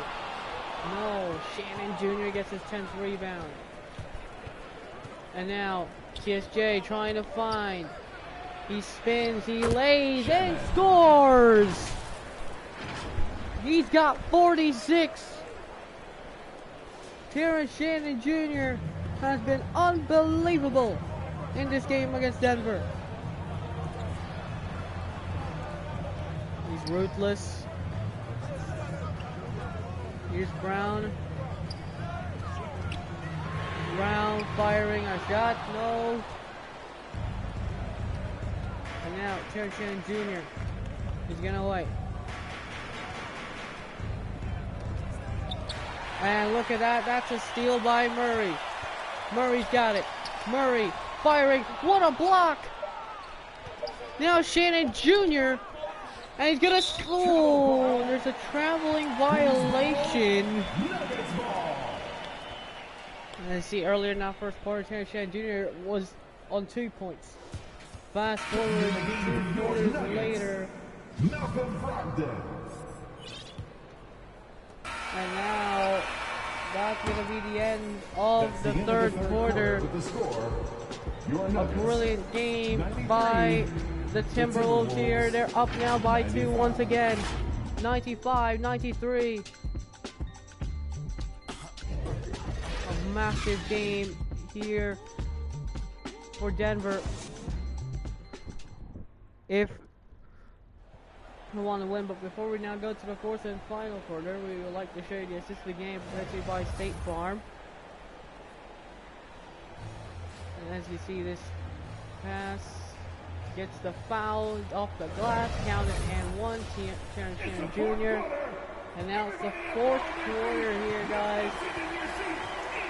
No, Shannon Jr. gets his 10th rebound. And now TSJ trying to find. He spins, he lays, and scores! He's got 46. Terrence Shannon Jr. has been unbelievable in this game against Denver. He's ruthless. Here's Brown. Brown firing a shot. No. And now Terrence Shannon Jr. is gonna wait. And look at that. That's a steal by Murray. Murray's got it. Murray firing. What a block. Now Shannon Jr. And he's gonna score. There's a traveling violation. And see earlier in that first quarter, Terrence Shannon Jr. was on 2 points. Fast forward 2 quarters later. And now that's gonna be the end of the third quarter. A brilliant game by the Timberwolves here. They're up now by 2 once again. 95-93. A massive game here for Denver. If we want to win, but before we now go to the fourth and final quarter, we would like to show you the assist of the game presented by State Farm. And as you see, this pass gets the foul off the glass, counted and one. Terrence Shannon Jr. And now it's the fourth quarter here, guys.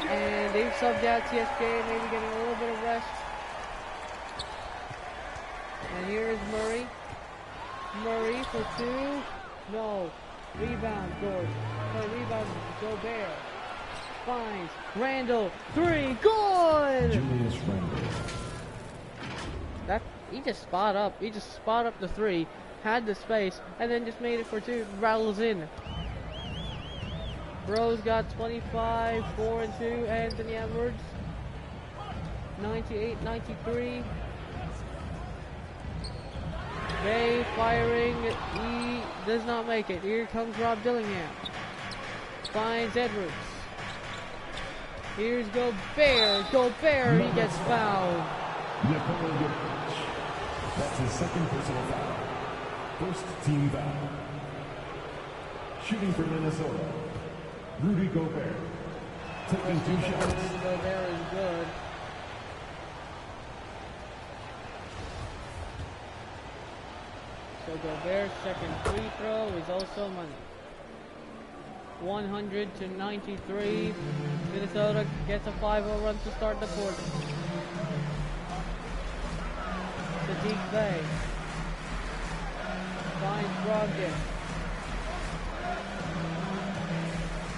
And they've subbed out TSK, maybe getting a little bit of rest. And here's Murray. Murray for 2. No. Rebound, George. Rebound, Gobert. Finds Randall. 3. Good! Julius Randall. That he just spot up. He just spot up the 3. Had the space. And then just made it for 2. Rattles in. Rose got 25, 4 and 2. Anthony Edwards. 98-93. Bay firing, he does not make it. Here comes Rob Dillingham. Finds Edwards. Here's Gobert. Gobert, he gets fouled. That's his second personal foul. First team foul. Shooting for Minnesota, Rudy Gobert. Taking 2 shots. Rudy Gobert is good. So Gobert's second free throw is also money. 100-93. Minnesota gets a 5-0 run to start the quarter. Sadiq Bey finds Brogdon.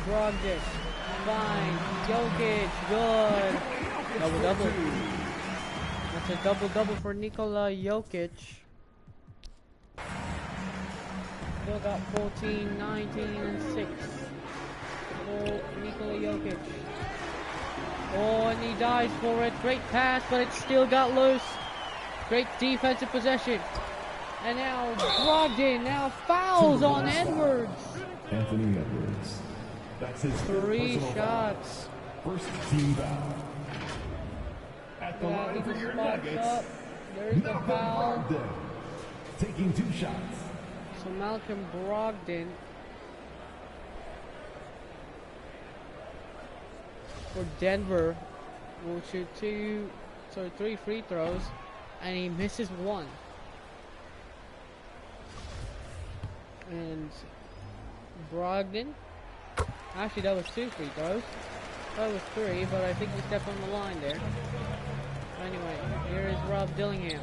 Brogdon finds Jokic. Good. Double-double. That's a double-double for Nikola Jokic. Still got 14, 19, and 6 for Nikola Jokic. Oh, and he dives for it. Great pass, but it still got loose. Great defensive possession. And now Brogdon now fouls on Edwards. Anthony Edwards. That's his 3 shots. First team foul. At the line for your Nuggets. There's the foul. Taking 2 shots. So Malcolm Brogdon for Denver will shoot 3 free throws, and he misses 1. And Brogdon, actually that was 2 free throws. That was 3, but I think he stepped on the line there. Anyway, here is Rob Dillingham.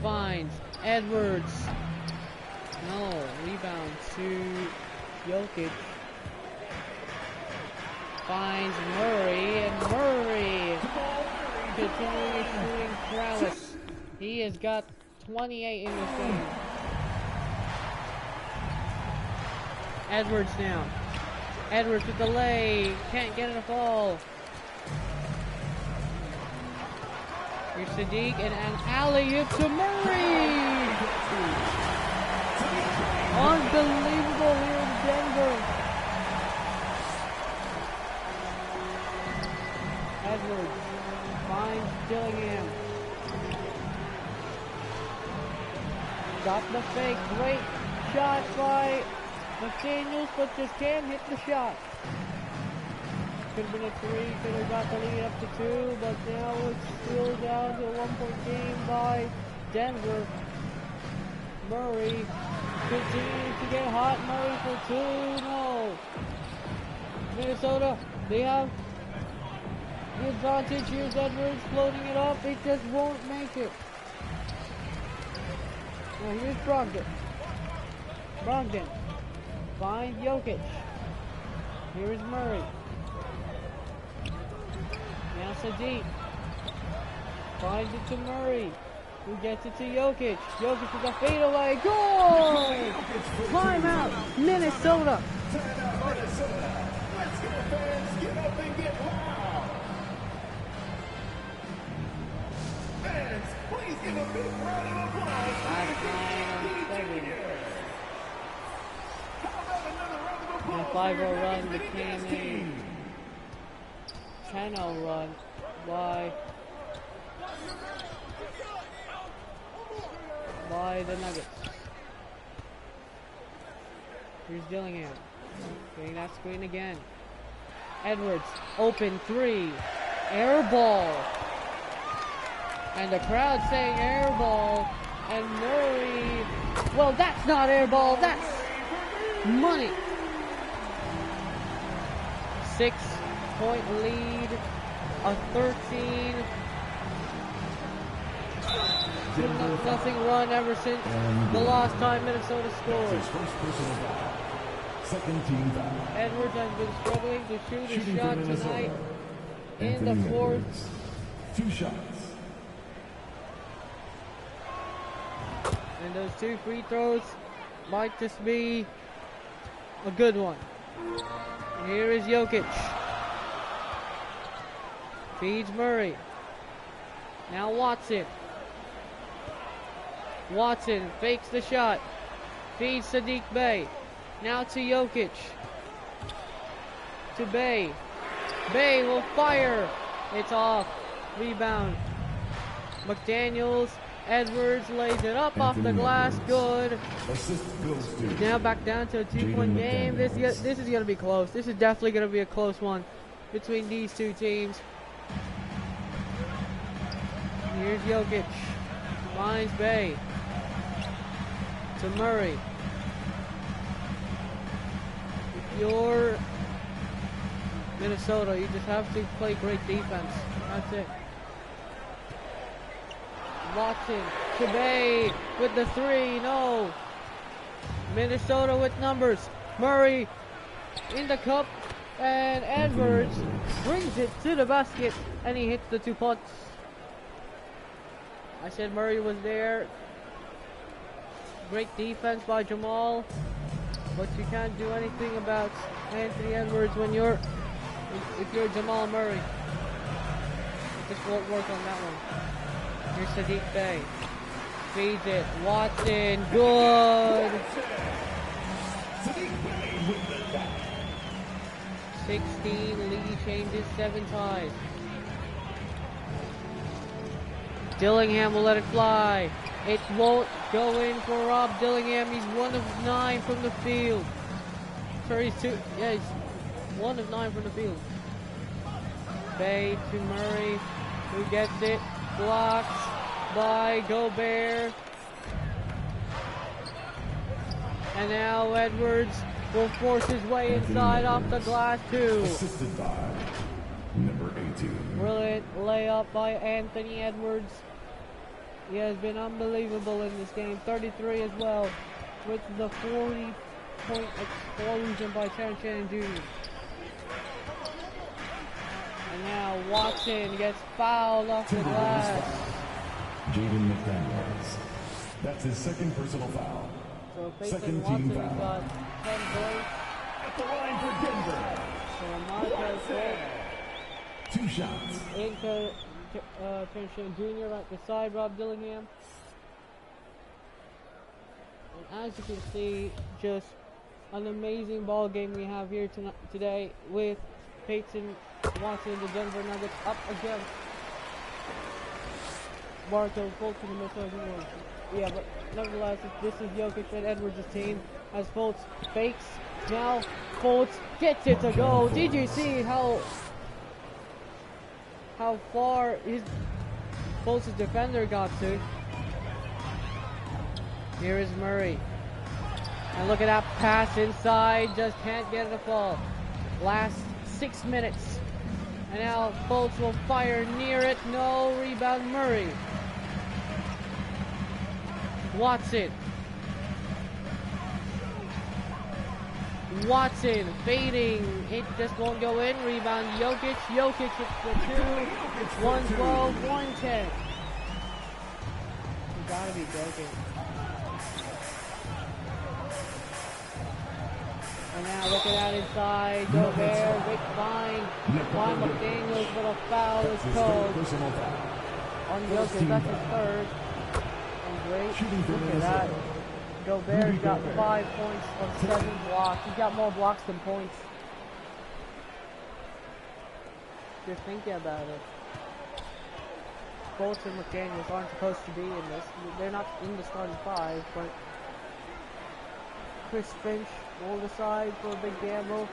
Finds Edwards. No, rebound to Jokic. finds Murray, and Murray continuing his shooting prowess. He has got 28 in this game. Edwards now. Edwards with the lay. Can't get it a ball. Here's Sadiq and an alley-oop to Murray. Unbelievable here in Denver. Edwards finds Dillingham. Got the fake. Great shot by McDaniels, but just can't hit the shot. Could have been a 3, could have got the lead up to 2, but now it's still down to a 1-point game by Denver. Murray continues to get hot. Murray for 2, no. Minnesota, they have the advantage. Here's Edwards floating it up, it just won't make it. Now here's Brogdon. Brogdon finds Jokic. Here's Murray. Now Sadiq finds it to Murray, who gets it to Jokic. Jokic with a fadeaway. Goal! Timeout, Minnesota. Timeout, Minnesota. Let's go, fans. Get up and get loud. Fans, please give a big round of applause. Last 9 on 7. How about another round of And a applause? 5-0 run became a 10-0 run by the Nuggets. Here's Dillingham. Getting that screen again. Edwards, open 3. Air ball. And the crowd saying air ball. And Murray, well, that's not air ball, that's money. 6-point lead, a 13 nothing run ever since the last time Minnesota scored. Second team foul. Edwards has been struggling to shoot a shot tonight in the fourth. 2 shots. And those 2 free throws might just be a good one. Here is Jokic. Feeds Murray. Now Watson. Watson fakes the shot. Feeds Sadiq Bey. Now to Jokic. To Bey. Bey will fire. It's off. Rebound. McDaniels. Edwards lays it up off the glass. Good. Now back down to a 2-point game. This is going to be close. This is definitely going to be a close one between these 2 teams. Here's Jokic. Finds Bey. To Murray. If you're Minnesota, you just have to play great defense. That's it. Watson to Bey with the 3. No. Minnesota with numbers. Murray in the cup. And Edwards brings it to the basket. And he hits the 2 points. I said Murray was there. Great defense by Jamal. But you can't do anything about Anthony Edwards when if you're Jamal Murray. It just won't work on that one. Here's Sadiq Bey. Feeds it. Watson. Good. 16. Lead changes 7 ties. Dillingham will let it fly. It won't go in for Rob Dillingham. He's 1 of 9 from the field. Sorry, he's 2. Yeah, he's 1 of 9 from the field. Bey to Murray, who gets it. Blocked by Gobert. And now Edwards will force his way inside off the glass too. Assisted by number 18. Brilliant layup by Anthony Edwards. He has been unbelievable in this game. 33 as well, with the 40-point explosion by Terrence Shannon Jr. And now Watson gets fouled off the glass. Jaden McDaniels. That's his second personal foul. So Second Watson team foul. got 10 points. At the line for Denver. So Marquez Holt. 2 shots. Into Terrence Jr. right beside Rob Dillingham. And as you can see, just an amazing ball game we have here today with Peyton Watson, the Denver Nuggets, up against Marco Fultz in the Minnesota Timberwolves. Yeah, but nevertheless, this is Jokic and Edwards' team as Fultz fakes. Now Fultz gets it to go. Did you see how far Fultz's defender got to? Here is Murray. And look at that pass inside. Just can't get it to fall. Last 6 minutes. And now Fultz will fire near it. No rebound. Murray. Watson. Watson fading. It just won't go in. Rebound Jokic. Jokic hits the 2. 112, 110. You gotta be joking. And now look at that inside. Gobert, big fine. Juan McDaniels, but a foul is called on Jokic. That's his third. And great. Look at that. Gobert's got 5 points on 7 blocks. He's got more blocks than points. Just thinking about it. Fultz and McDaniels aren't supposed to be in this. They're not in the starting 5, but Chris Finch will decide for a big gamble.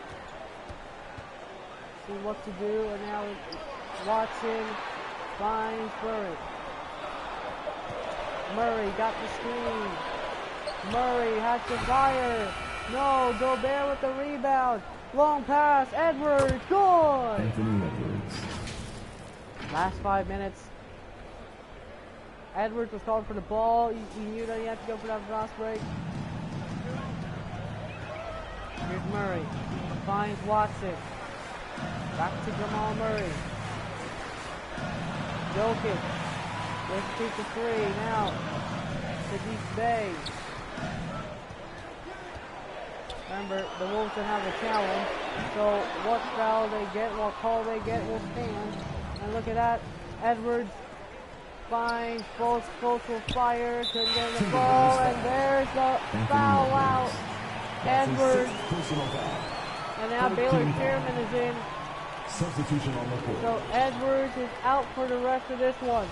See what to do, and now Watson finds Murray. Murray got the screen. Murray has to fire. No, Gobert with the rebound. Long pass, Edwards, good! Anthony Edwards. Last 5 minutes. Edwards was called for the ball. He knew that he had to go for that fast break. Here's Murray. Finds Watson. Back to Jamal Murray. Jokic. Let's shoot the 3 now. To East Bay. Remember, the Wolves don't have a challenge. So what foul they get, what call they get will stand. And look at that. Edwards finds Fultz. Fultz will fire. Couldn't get the ball. And there's the foul out. Edwards. And now Baylor Chairman is in. Substitution on the court. So Edwards is out for the rest of this one.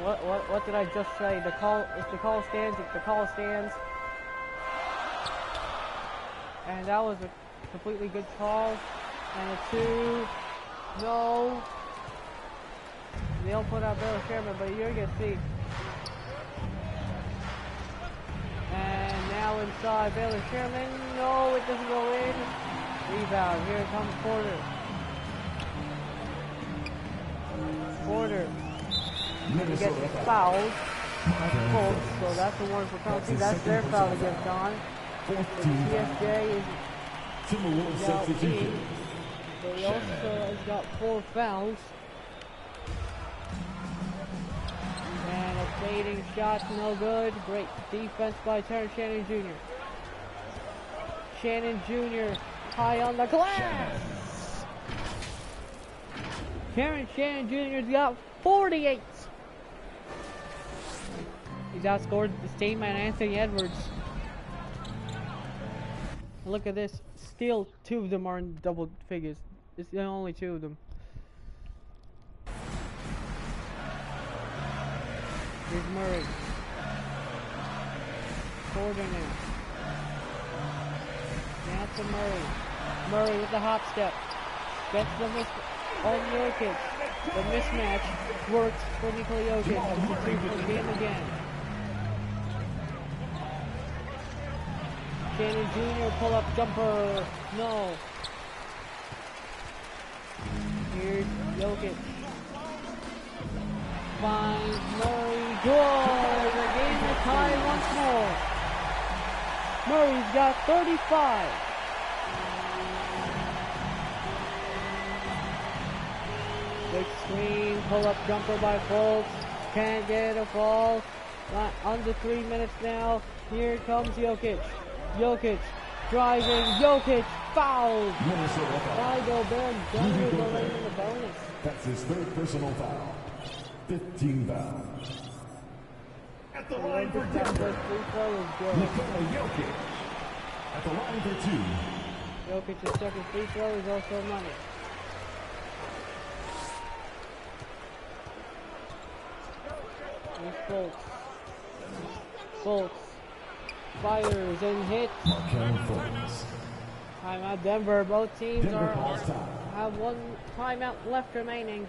What did I just say? The call, if the call stands, if the call stands. And that was a completely good call. And a 2. No. They'll put out Baylor Chairman, but you're going to see. And now inside Baylor Chairman. No, it doesn't go in. Rebound. Here comes Porter. Porter. He gets fouled. That's Fultz, so that's the one for penalty. That's their foul against Don. TSK is Timberwolves substitution. But he also has got 4 fouls. And a fading shot, no good. Great defense by Terrence Shannon Jr. Shannon Jr. high on the glass. Terrence Shannon Jr.'s got 48. He's outscored his teammate Anthony Edwards. Look at this. Still 2 of them are in double figures. It's the only 2 of them. Here's Murray. Porter now. Now to Murray. Murray with the hop step. Gets the miss on Jokic. The mismatch works for Nikola Jokic. It's a 2-point game again. Shannon Jr. pull-up jumper. No. Here's Jokic. Finds Murray. Good. The game is tied once more. Murray's got 35. Big screen, pull-up jumper by Fultz. Can't get a fall. Under 3 minutes now. Here comes Jokic. Jokic driving. Jokic fouled. By Gobert. Denver's already in the bonus. That's his third personal foul. 15 fouls. At the line for Denver, Free throw is good. Nikola Jokic. At the line for 2. Jokic's second free throw is also money. Here's Fultz. Fultz fires and hits. Timeout Denver. Both teams have one timeout left remaining.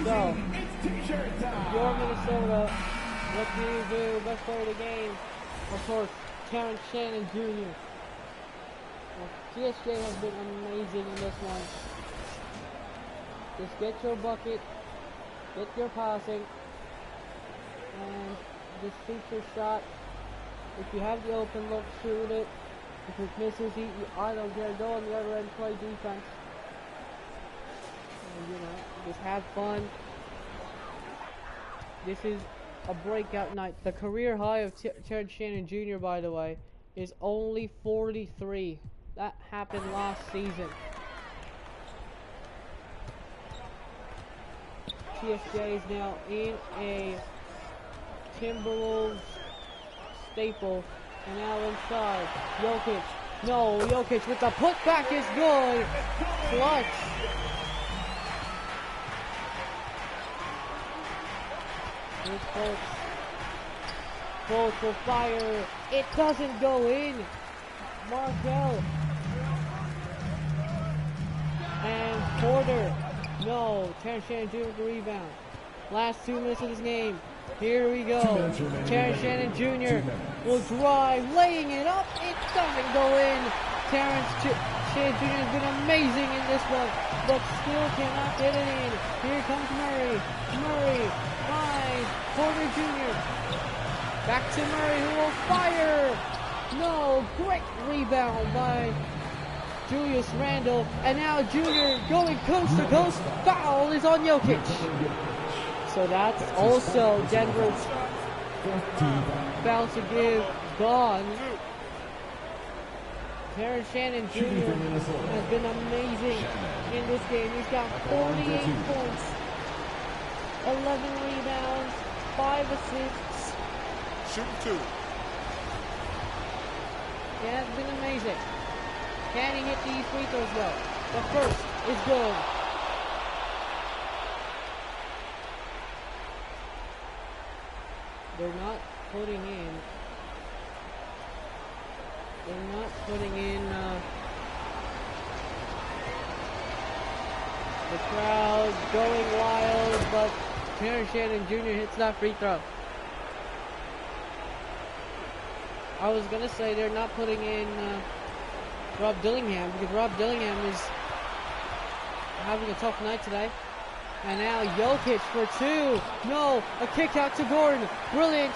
So, you're Minnesota. What do you do? Best player of the game. Of course, Terrence Shannon Jr. Well, TSK has been amazing in this one. Just get your bucket, get your passing, and just shoot your shot. If you have the open look, shoot it. If it misses, I don't care. Go on the other end, play defense. And, just have fun. This is a breakout night. The career high of Terrence Shannon Jr., by the way, is only 43. That happened last season. TSK is now in a Timberwolves staple. And now inside. Jokic. No, Jokic with the putback is good. Clutch. Here's Fultz. Fultz will fire. It doesn't go in. Markel. And Porter. No. Terrence Shannon Jr. with the rebound. Last 2 minutes of this game. Here we go. Terrence Shannon Jr. will drive, laying it up. It doesn't go in. Terrence Shannon Jr. has been amazing in this one, but still cannot get it in. Here comes Murray. Murray finds Porter Jr. Back to Murray, who will fire. No, great rebound by Julius Randle. And now Jr. going coast to coast. Foul is on Jokic. So that's also Denver's foul to give gone. Terrence Shannon Jr. has been amazing in this game. He's got 48 points, 11 rebounds, 5 assists. Shooting 2. Yeah, it's been amazing. Can he hit these free throws though? The first is good. They're not putting in the crowd going wild, but Terrence Shannon Jr. hits that free throw. I was gonna say they're not putting in Rob Dillingham, because Rob Dillingham is having a tough night today. And now Jokic for 2. No, a kick out to Gordon. Brilliant.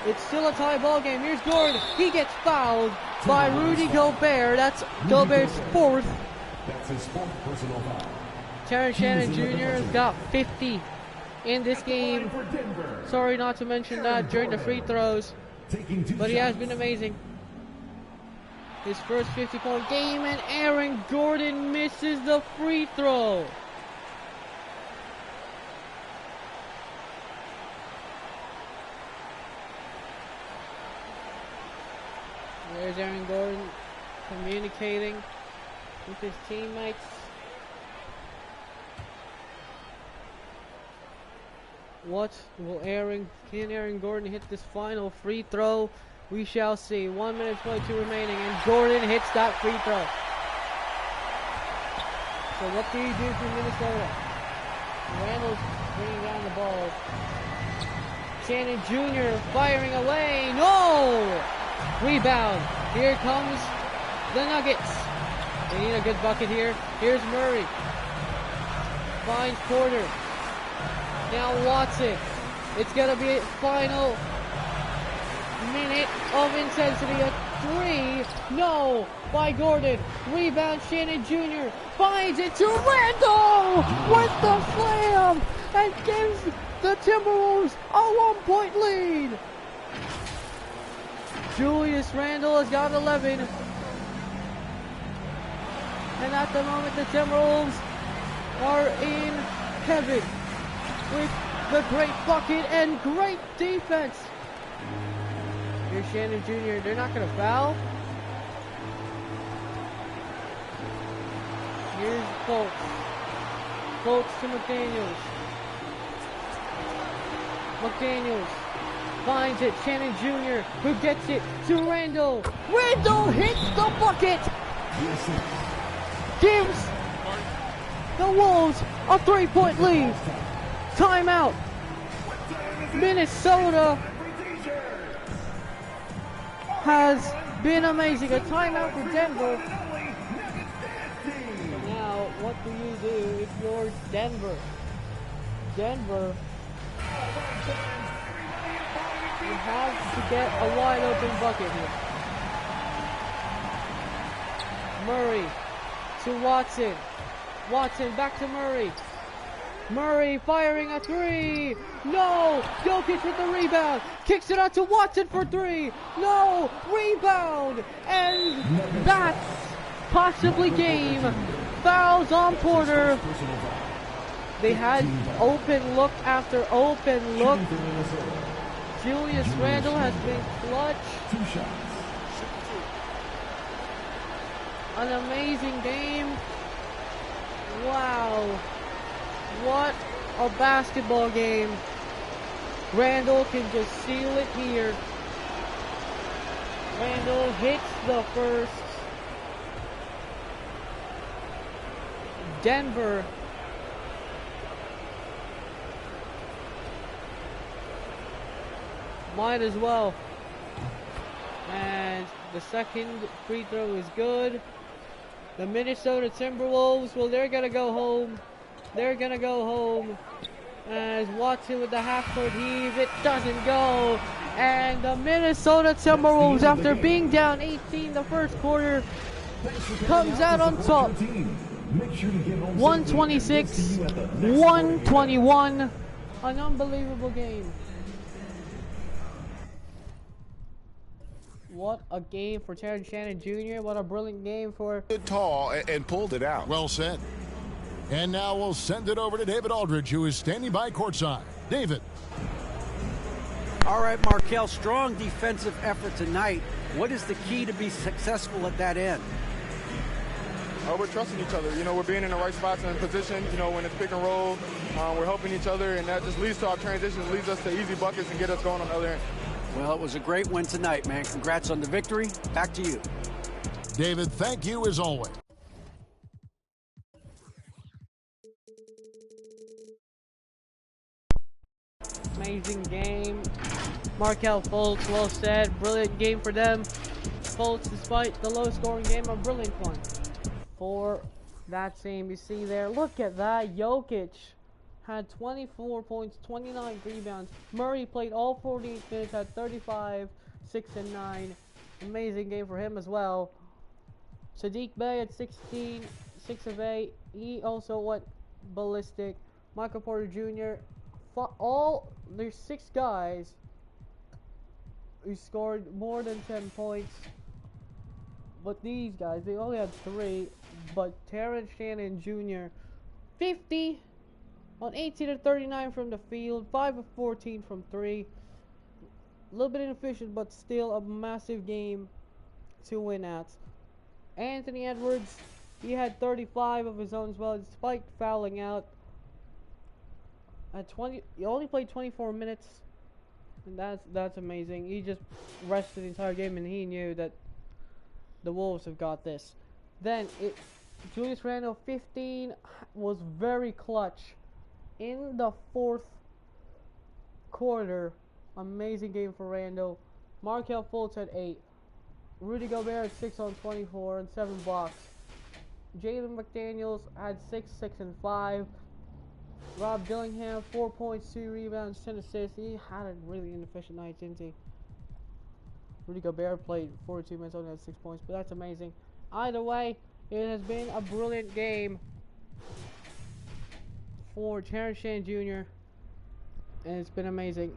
It's still a tie ball game. Here's Gordon. He gets fouled by Rudy Gobert. That's Gobert's 4th. That's his 4th personal foul. Terrence Shannon Jr. has got 50 in this game. Sorry not to mention that during the free throws, but he has been amazing. His first 50-point game, and Aaron Gordon misses the free throw. There's Aaron Gordon communicating with his teammates. Can Aaron Gordon hit this final free throw? We shall see. 1 minute 22 remaining, and Gordon hits that free throw. So what do you do for Minnesota? Randall's bringing down the ball. Shannon Jr. firing away. No! Rebound. Here comes the Nuggets. They need a good bucket here. Here's Murray. Finds Porter. Now Watson. It's going to be a final minute of intensity. A 3 No, by Gordon. Rebound, Shannon Jr. finds it to Randall with the slam and gives the Timberwolves a 1-point lead. Julius Randle has got 11. And at the moment, the Timberwolves are in heaven with the great bucket and great defense. Here's Shannon Jr. They're not going to foul. Here's Fultz. Fultz to McDaniels. McDaniels finds it. Shannon Jr. who gets it to Randall. Randall hits the bucket. Gives the Wolves a 3-point lead. Timeout. Minnesota has been amazing. A timeout for Denver. So now, what do you do if you're Denver? Denver, you have to get a wide open bucket here. Murray to Watson. Watson back to Murray. Murray firing a three. No! Jokic with the rebound. Kicks it out to Watson for three. No! Rebound! And that's possibly game. Fouls on Porter. They had open look after open look. Julius Randle has been clutch. An amazing game. Wow. What a basketball game. Randle can just seal it here. Randle hits the first. Denver might as well. And the second free throw is good. The Minnesota Timberwolves, well, they're going to go home. They're going to go home. As Watson with the half-court heave, it doesn't go. And the Minnesota Timberwolves, after being down 18 the first quarter, comes out on top. 126, 121. An unbelievable game. What a game for Terrence Shannon Jr. What a brilliant game for... Tall and pulled it out. Well said. And now we'll send it over to David Aldridge, who is standing by courtside. David. All right, Markel, strong defensive effort tonight. What is the key to be successful at that end? We're trusting each other. You know, we're being in the right spots and position. You know, when it's pick and roll, we're helping each other, and that just leads to our transitions, leads us to easy buckets and get us going on the other end. Well, it was a great win tonight, man. Congrats on the victory. Back to you. David, thank you as always. Amazing game. Markel Fultz, well said. Brilliant game for them. Fultz, despite the low-scoring game, a brilliant one for that team. You see there, look at that. Jokic had 24 points, 29 rebounds. Murray played all 48 minutes, had 35, 6 and 9. Amazing game for him as well. Sadiq Bey at 16, 6 of 8. He also went ballistic. Michael Porter Jr. There's 6 guys who scored more than 10 points. But these guys, they only had 3. But Terrence Shannon Jr. 50 on 18 of 39 from the field, 5 of 14 from 3. A little bit inefficient, but still a massive game to win at. Anthony Edwards, he had 35 of his own as well, despite fouling out. He only played 24 minutes, and that's amazing. He just rested the entire game, and he knew that the Wolves have got this. Then Julius Randle 15 was very clutch in the fourth quarter. Amazing game for Randle. Markel Fultz at 8. Rudy Gobert at 6 on 24 and 7 blocks. Jalen McDaniels had 6, 6 and 5. Rob Dillingham 4 points, 2 rebounds, 10 assists. He had a really inefficient night, didn't he? Rudy Gobert played 42 minutes, only had 6 points, but that's amazing. Either way, it has been a brilliant game for Terrence Shannon Jr., and it's been amazing.